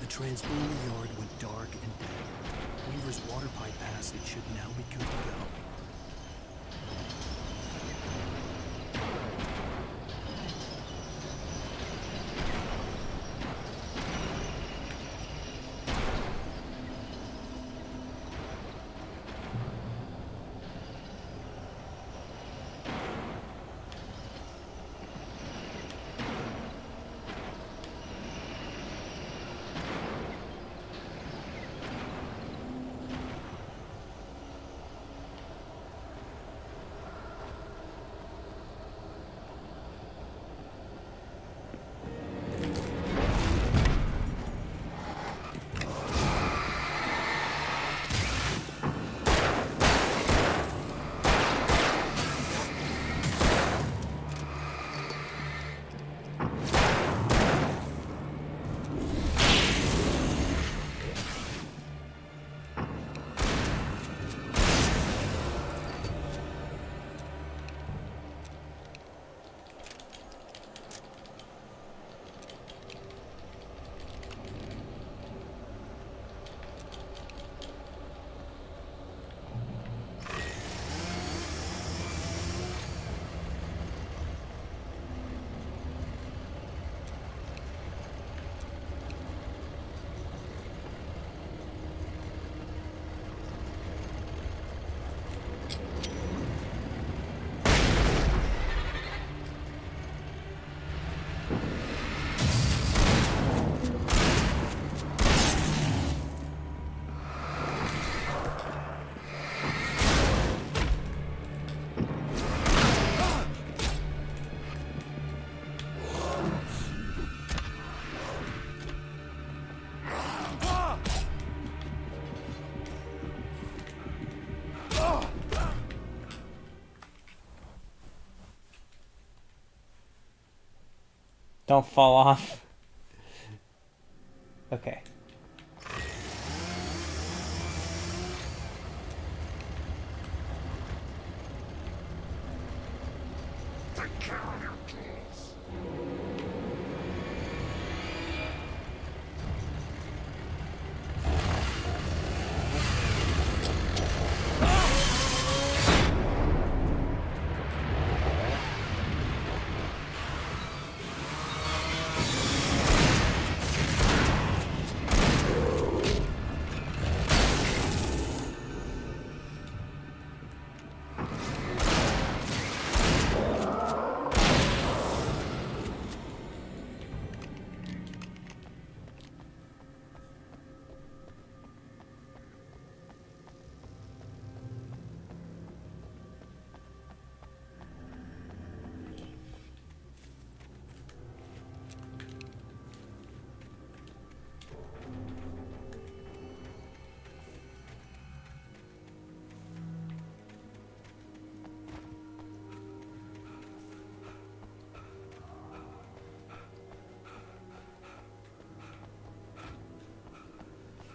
The transformer yard went dark and dead. Weaver's water pipe passage should now be good to go. Don't fall off. Okay.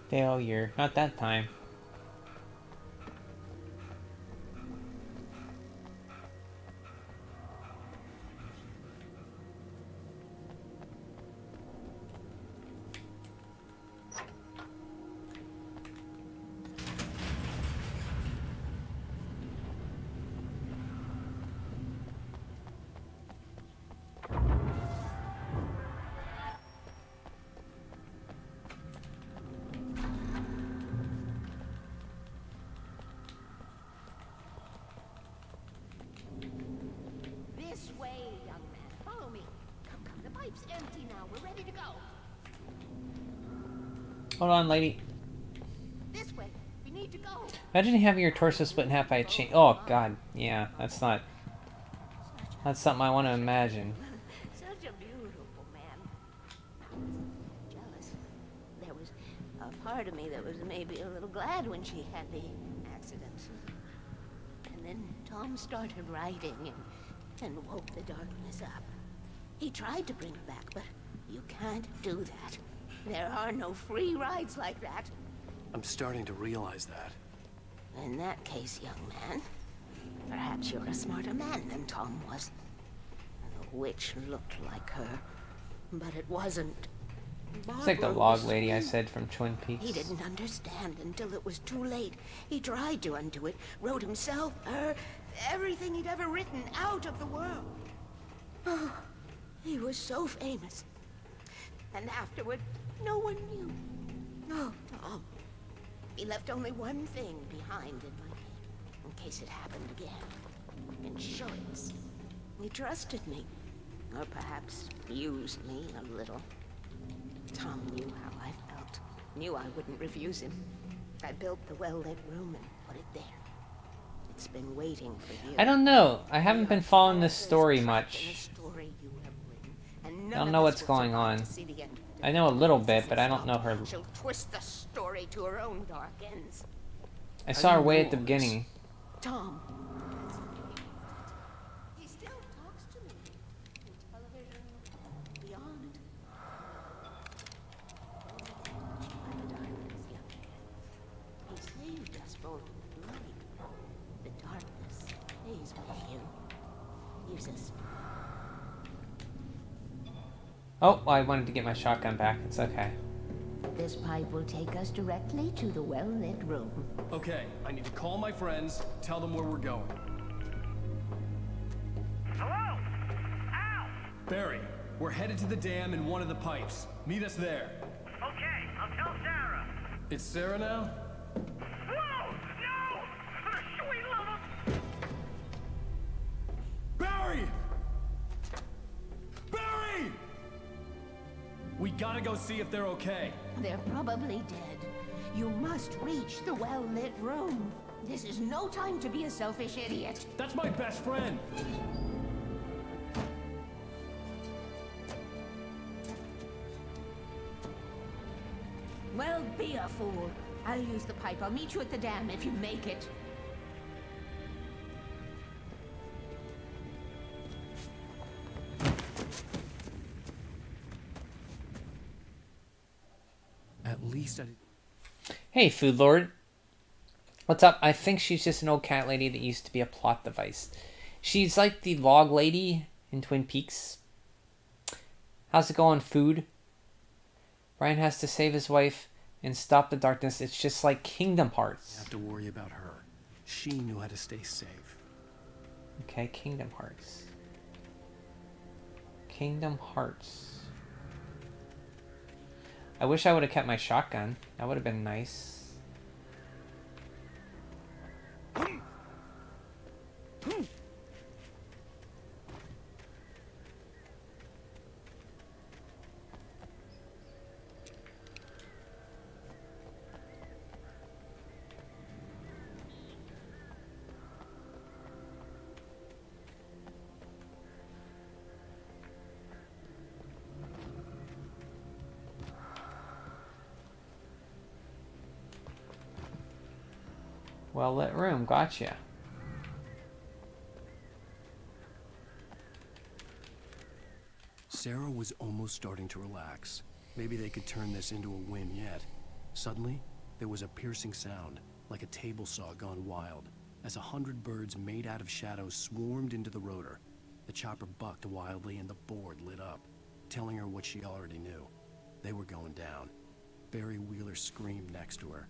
Failure. Not that time. This way, young man. Follow me. Come, come. The pipe's empty now. We're ready to go. Hold on, lady. This way. We need to go. Imagine having your torso split in half by a chain. Oh, God. Yeah, that's not... That's something I want to imagine. Such a beautiful man. I was jealous. There was a part of me that was maybe a little glad when she had the accident. And then Tom started writing and woke the darkness up. He tried to bring her back, but you can't do that. There are no free rides like that. I'm starting to realize that. In that case, young man, perhaps you're a smarter man than Tom was. The witch looked like her, but it wasn't It's like the log lady I said from Twin Peaks. He didn't understand until it was too late. He tried to undo it, wrote himself, her, everything he'd ever written out of the world. Oh, he was so famous. And afterward, no one knew. Oh, Tom. He left only one thing behind in my head, in case it happened again. Insurance. He trusted me. Or perhaps used me a little. Tom knew how I felt. Knew I wouldn't refuse him. I built the well-lit room and put it there. It's been waiting for you. I don't know. I haven't been following this story much. I don't know what's going on. I know a little bit, but I don't know her. She'll twist the story to her own dark ends. I saw her way at the beginning. Tom. He still talks to me. In television, beyond. He saved us both with light. The darkness stays with you. Leaves us. Oh, well, I wanted to get my shotgun back. It's okay. This pipe will take us directly to the well-lit room. Okay, I need to call my friends, tell them where we're going. Hello? Al! Barry, we're headed to the dam in one of the pipes. Meet us there. Okay, I'll tell Sarah. It's Sarah now? Whoa! No! For the sweet love of... Barry! Barry! We gotta go see if they're okay. They're probably dead. You must reach the well-lit room. This is no time to be a selfish idiot. That's my best friend. Well, be a fool. I'll use the pipe. I'll meet you at the dam if you make it. At least I... Hey, Food Lord. What's up? I think she's just an old cat lady that used to be a plot device. She's like the log lady in Twin Peaks. How's it going, Food? Brian has to save his wife and stop the darkness. It's just like Kingdom Hearts. You have to worry about her. She knew how to stay safe. Okay, Kingdom Hearts. Kingdom Hearts. I wish I would have kept my shotgun. That would have been nice. Well-lit room, gotcha. Sarah was almost starting to relax. Maybe they could turn this into a win yet. Suddenly, there was a piercing sound, like a table saw gone wild, as 100 birds made out of shadows swarmed into the rotor. The chopper bucked wildly and the board lit up, telling her what she already knew. They were going down. Barry Wheeler screamed next to her.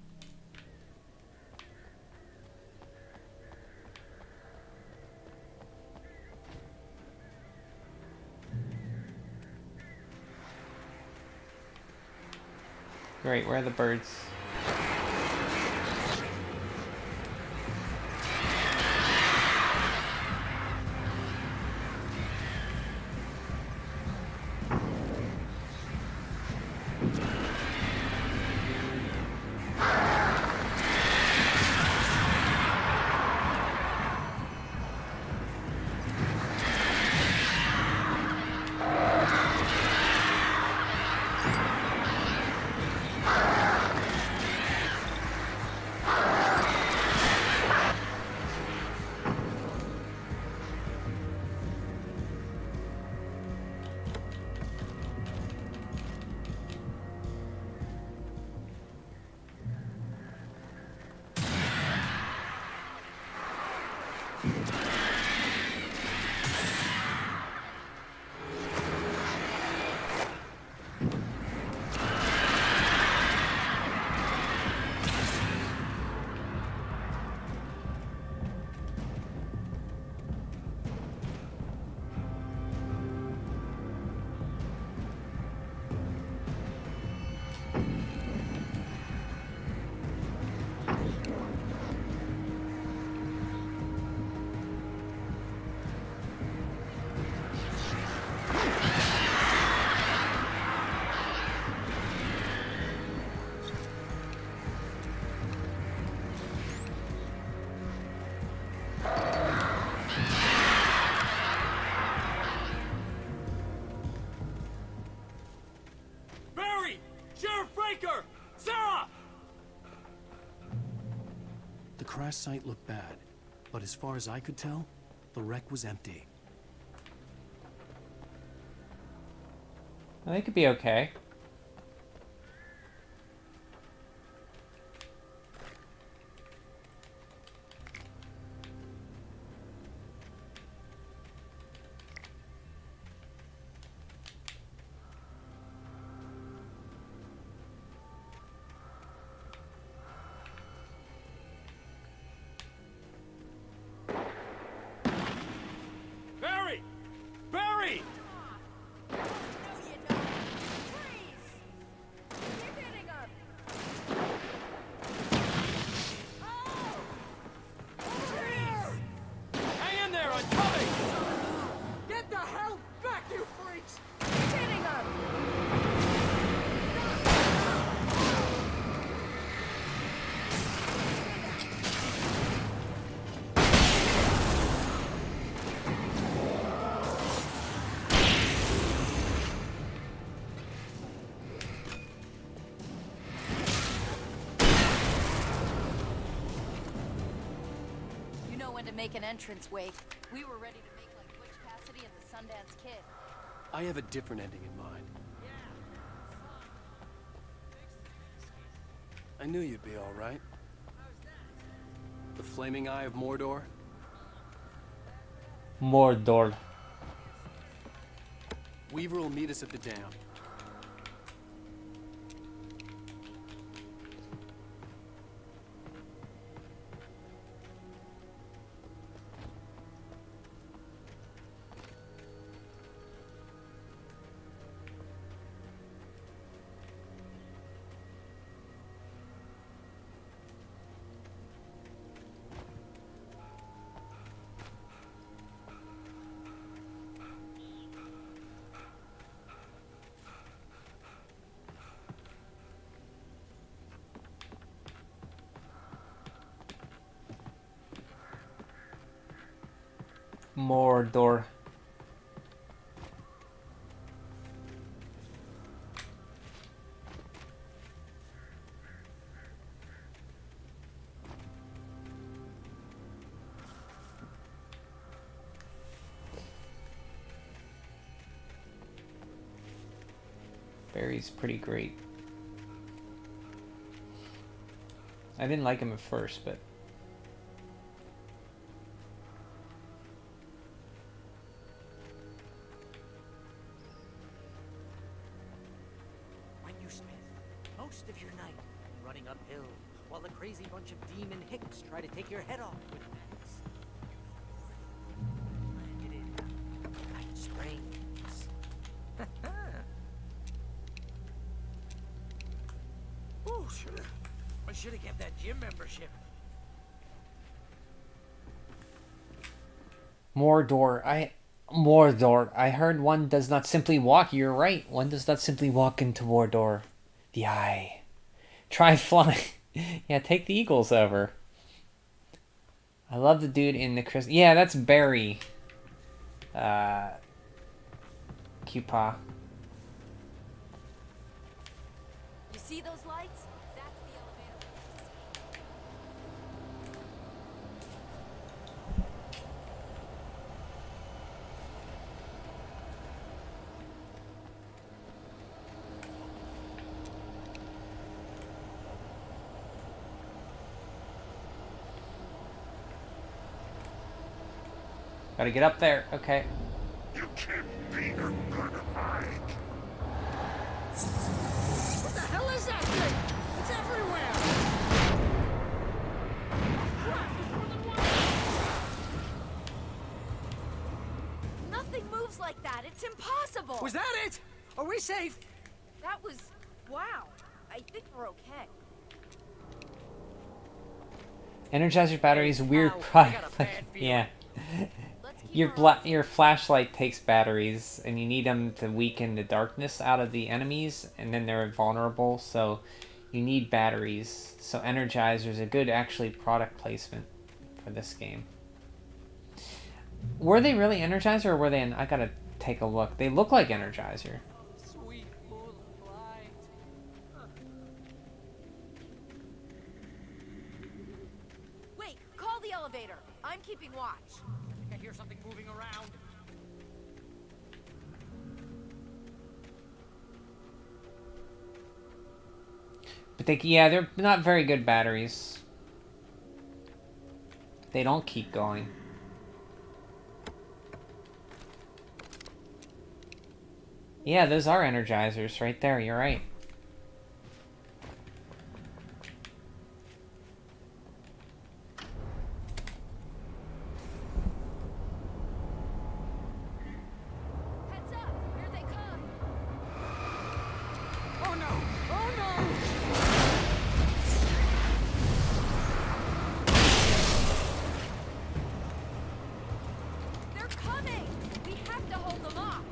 Great, where are the birds? Sheriff Fraker! Sarah! The crash site looked bad, but as far as I could tell, the wreck was empty. Well, they could be okay. Barry! Barry! Hang in there, I'm coming! Get the hell back, you freaks! Keep hitting him! You know when to make an entrance, Wake. We were ready to make like Butch Cassidy and the Sundance Kid. I have a different ending in mind. I knew you'd be all right. The flaming eye of Mordor? Mordor. Weaver will meet us at the dam. Mordor. Barry's pretty great. I didn't like him at first, but When you spend most of your night running uphill while the crazy bunch of demon hicks try to take your head off with an axe. Landed in Night Springs. Oh, I should have kept that gym membership. Mordor. Mordor. I heard one does not simply walk. You're right. One does not simply walk into Mordor. The eye. Try flying. Yeah, take the eagles over. I love the dude in the Chris. Yeah, that's Barry. Cupa. You see those lights? That's the elevator. Gotta get up there. Okay. You can't be a good hide. What the hell is that thing? It's everywhere! Nothing moves like that. It's impossible. Was that it? Are we safe? That was... wow. I think we're okay. Energizer batteries, weird Ow, I product. got a bad feeling. Yeah. Your flashlight takes batteries, and you need them to weaken the darkness out of the enemies, and then they're vulnerable. So you need batteries. So Energizer is a good actually product placement for this game. Were they really Energizer, or were they? I gotta take a look. They look like Energizer. Sweet moonlight. I'm keeping watch. I think I hear something moving around. But they're not very good batteries. They don't keep going. Yeah, those are energizers right there, you're right. Heads up! Here they come! Oh no! Oh no! They're coming! We have to hold them off!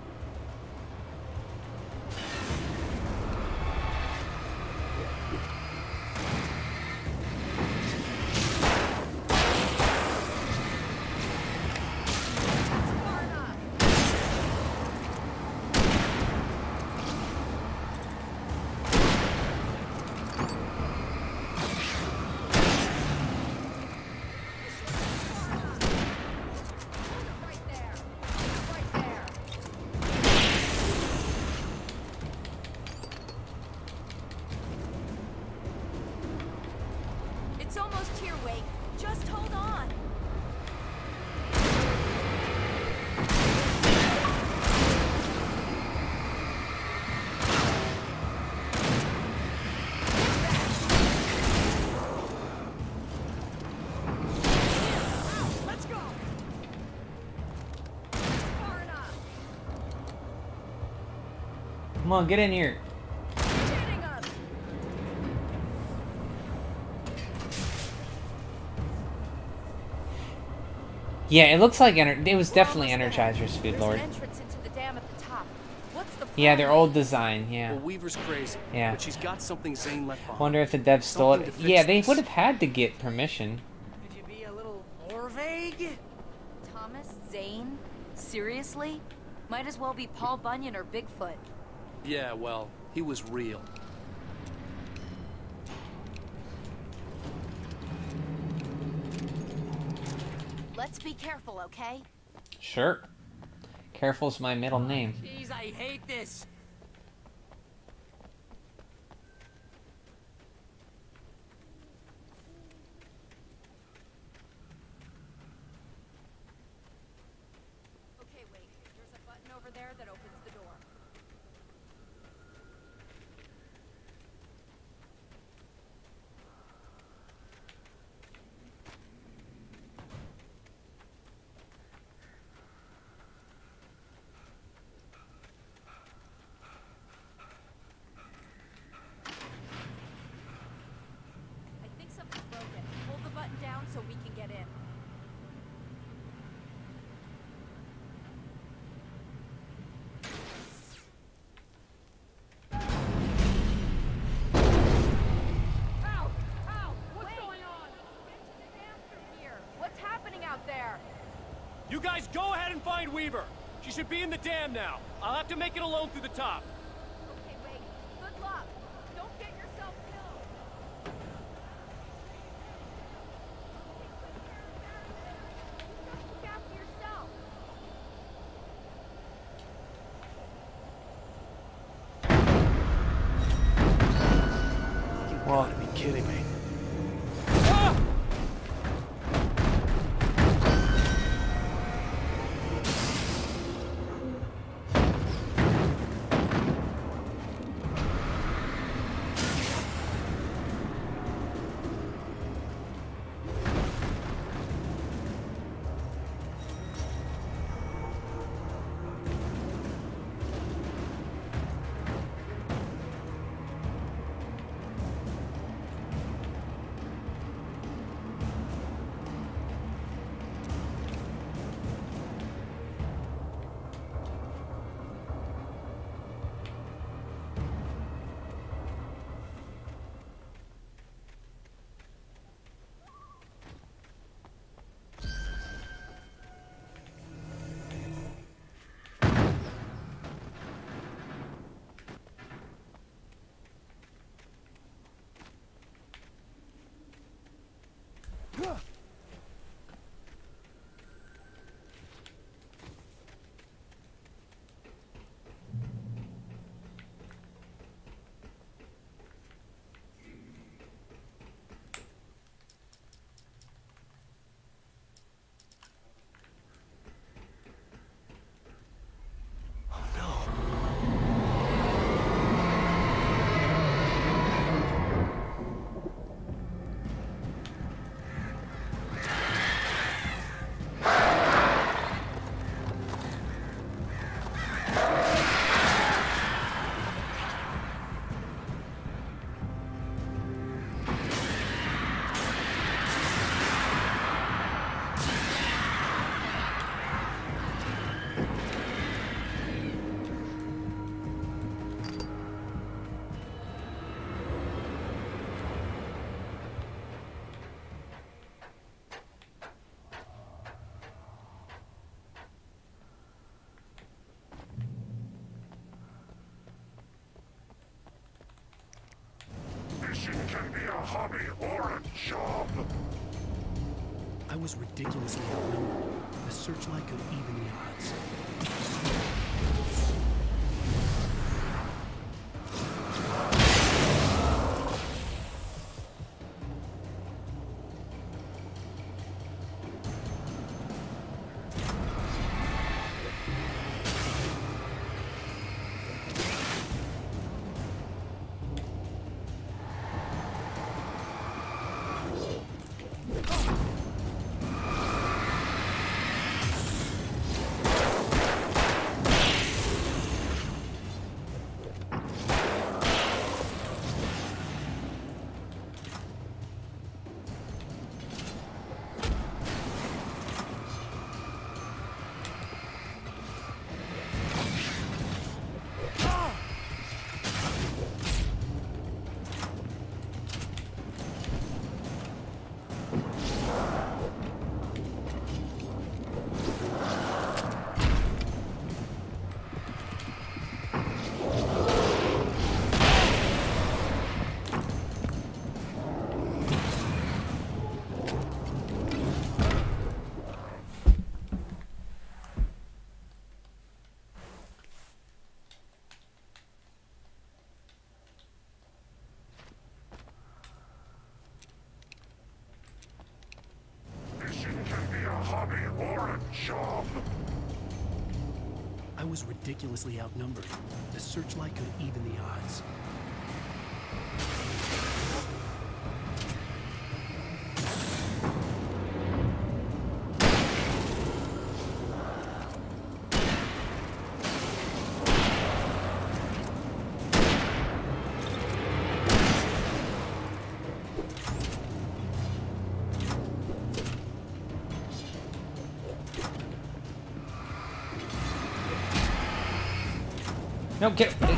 It's almost here, Wake. Just hold on. Let's go! Far enough. Come on, get in here. Hitting us. Yeah, it looks like it was definitely Energizer's Food There's Lord. an entrance into the dam at the top. What's the Yeah, they're old design, yeah. Well, Weaver's crazy. Yeah. But she's got something Zane left behind. Wonder if the devs stole Something it. to fix Yeah, they this. would have had to get permission. Could you be a little more vague? Thomas Zane? Seriously? Might as well be Paul Bunyan or Bigfoot. Yeah, well, he was real. Let's be careful, okay? Sure. Careful's my middle name. Jeez, I hate this. Okay, wait. There's a button over there that opens the door. I think something's broken. Hold the button down so we can get in. Ow! Ow! What's going on? Get to the dam through here. What's happening out there? You guys go ahead and find Weaver. She should be in the dam now. I'll have to make it alone through the top. Okay, wait. Good luck. Don't get yourself killed. Look after yourself. You gotta be kidding me. be a hobby or a job. I was ridiculously outnumbered. The searchlight could even the odds. Hobby or a job. I was ridiculously outnumbered. The searchlight could even the odds. No, get away.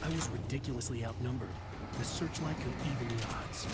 I was ridiculously outnumbered. The searchlight could even the odds.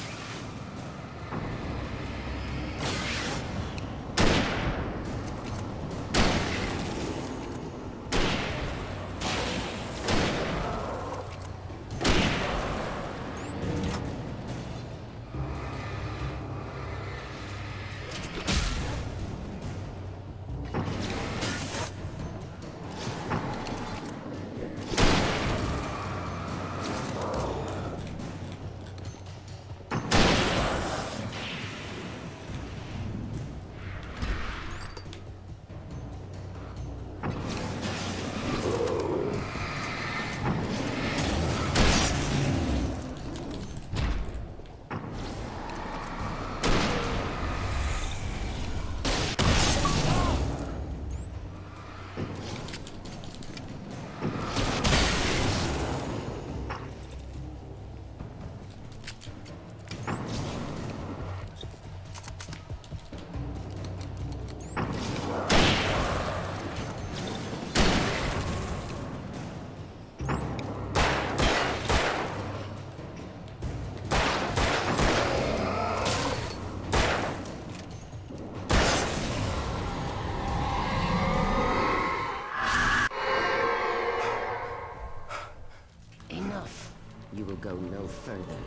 You will go no further.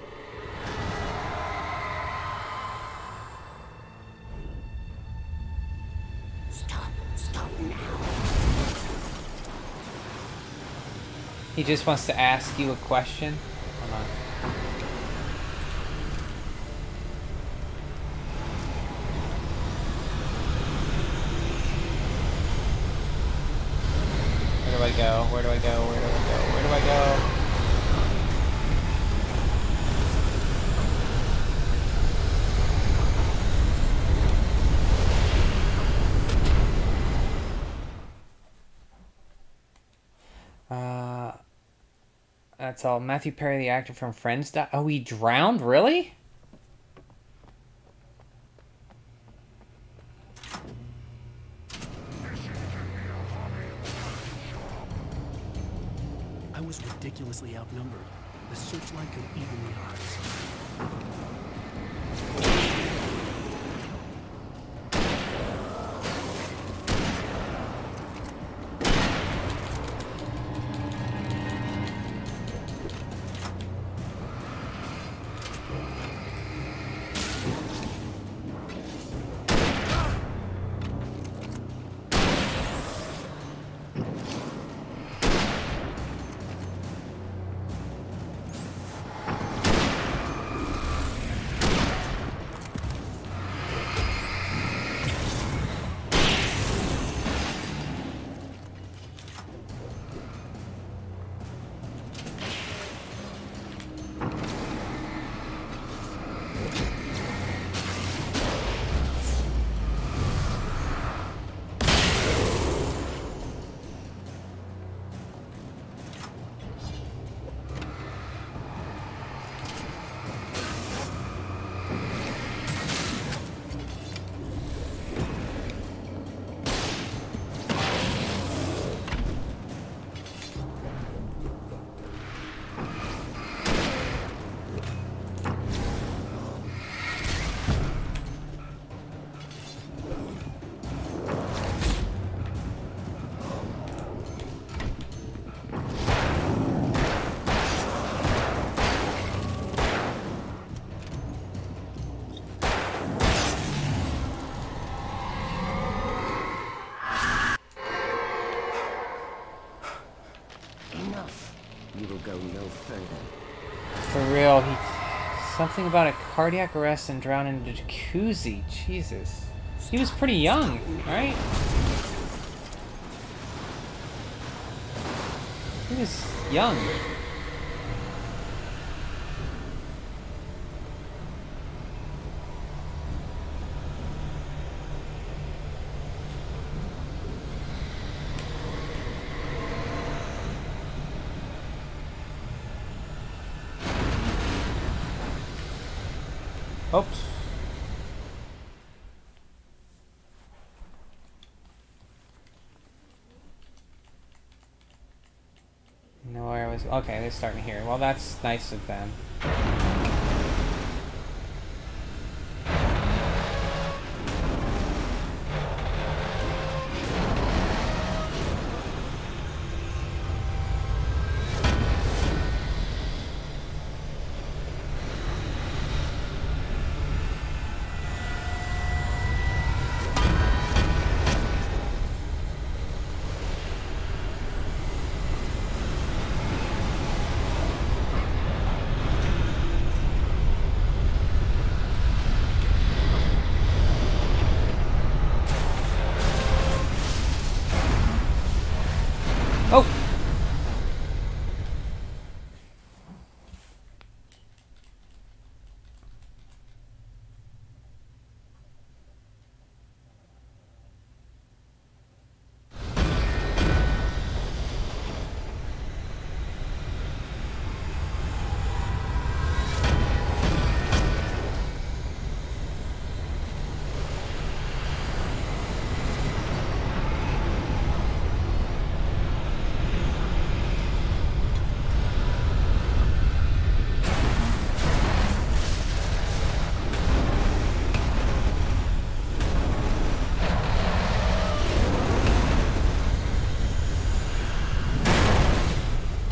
He just wants to ask you a question. Hold on. Where do I go? Where do I go? Where do I go? Where do I go? That's all. Matthew Perry, the actor from Friends, died. Oh, he drowned? Really? I was ridiculously outnumbered. The searchlight could even the odds. For real, something about a cardiac arrest and drowned in a jacuzzi. Jesus. He was pretty young, right? He was young. Oops. No, where was... Okay, they're starting here. Well, that's nice of them.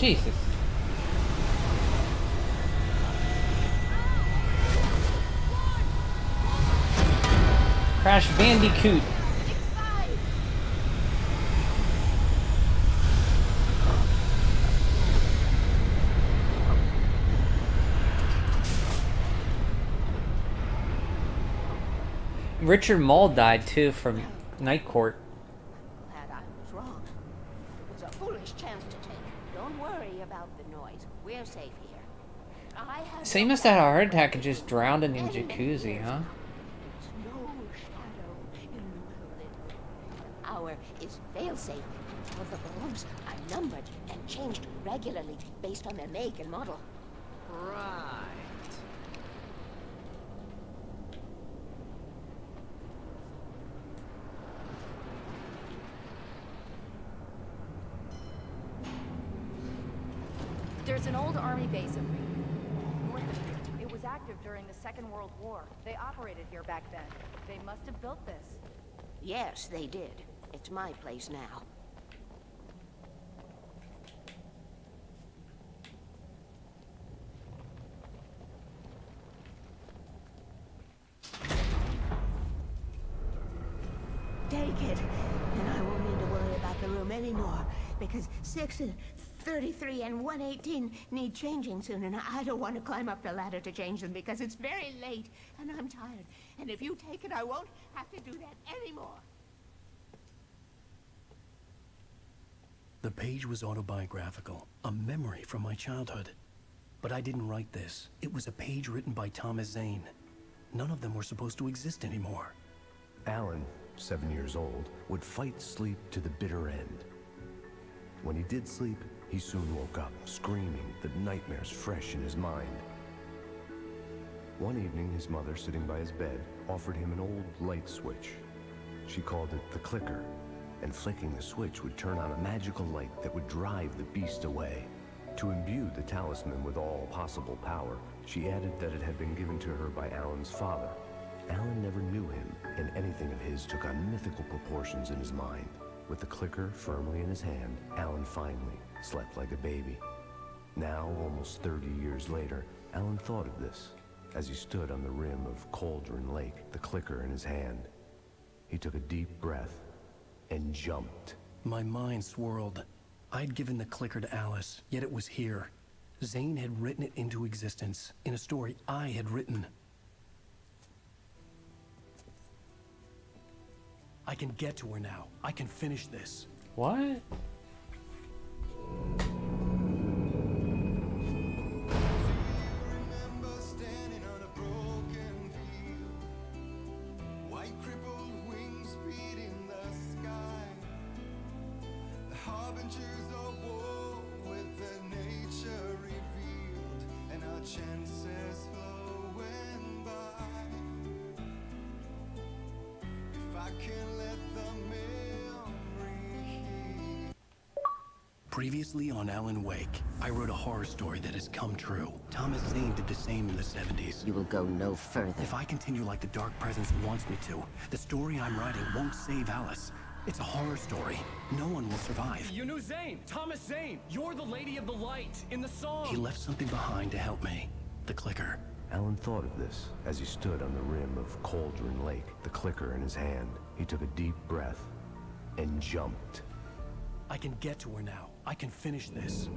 Jesus. Crash Bandicoot. Richard Mole died too from Night Court. Glad I was wrong. It was a foolish chance to take. Don't worry about the noise. We're safe here. I have So he must have had a heart attack and just drowned in the jacuzzi, huh? no shadow in the well-lit. Our is fail-safe. All the bulbs are numbered and changed regularly based on their make and model. Right. There's an old army base at north of here. It was active during the Second World War. They operated here back then. They must have built this. Yes, they did. It's my place now. Take it, and I won't need to worry about the room anymore, because 6 and 33 and 118 need changing soon, and I don't want to climb up the ladder to change them because it's very late, and I'm tired. And if you take it, I won't have to do that anymore. The page was autobiographical, a memory from my childhood. But I didn't write this. It was a page written by Thomas Zane. None of them were supposed to exist anymore. Alan, 7 years old, would fight sleep to the bitter end. When he did sleep, he soon woke up, screaming, the nightmares fresh in his mind. One evening, his mother, sitting by his bed, offered him an old light switch. She called it the clicker, and flicking the switch would turn on a magical light that would drive the beast away. To imbue the talisman with all possible power, she added that it had been given to her by Alan's father. Alan never knew him, and anything of his took on mythical proportions in his mind. With the clicker firmly in his hand, Alan finally slept like a baby. Now, almost 30 years later, Alan thought of this as he stood on the rim of Cauldron Lake, the clicker in his hand. He took a deep breath and jumped. My mind swirled. I'd given the clicker to Alice, yet it was here. Zane had written it into existence, in a story I had written. I can get to her now. I can finish this. What? Previously on Alan Wake, I wrote a horror story that has come true. Thomas Zane did the same in the 70s. You will go no further. If I continue like the Dark Presence wants me to, the story I'm writing won't save Alice. It's a horror story. No one will survive. You knew Zane, Thomas Zane. You're the Lady of the Light in the song. He left something behind to help me. The clicker. Alan thought of this as he stood on the rim of Cauldron Lake, the clicker in his hand. He took a deep breath and jumped. I can get to her now. I can finish this.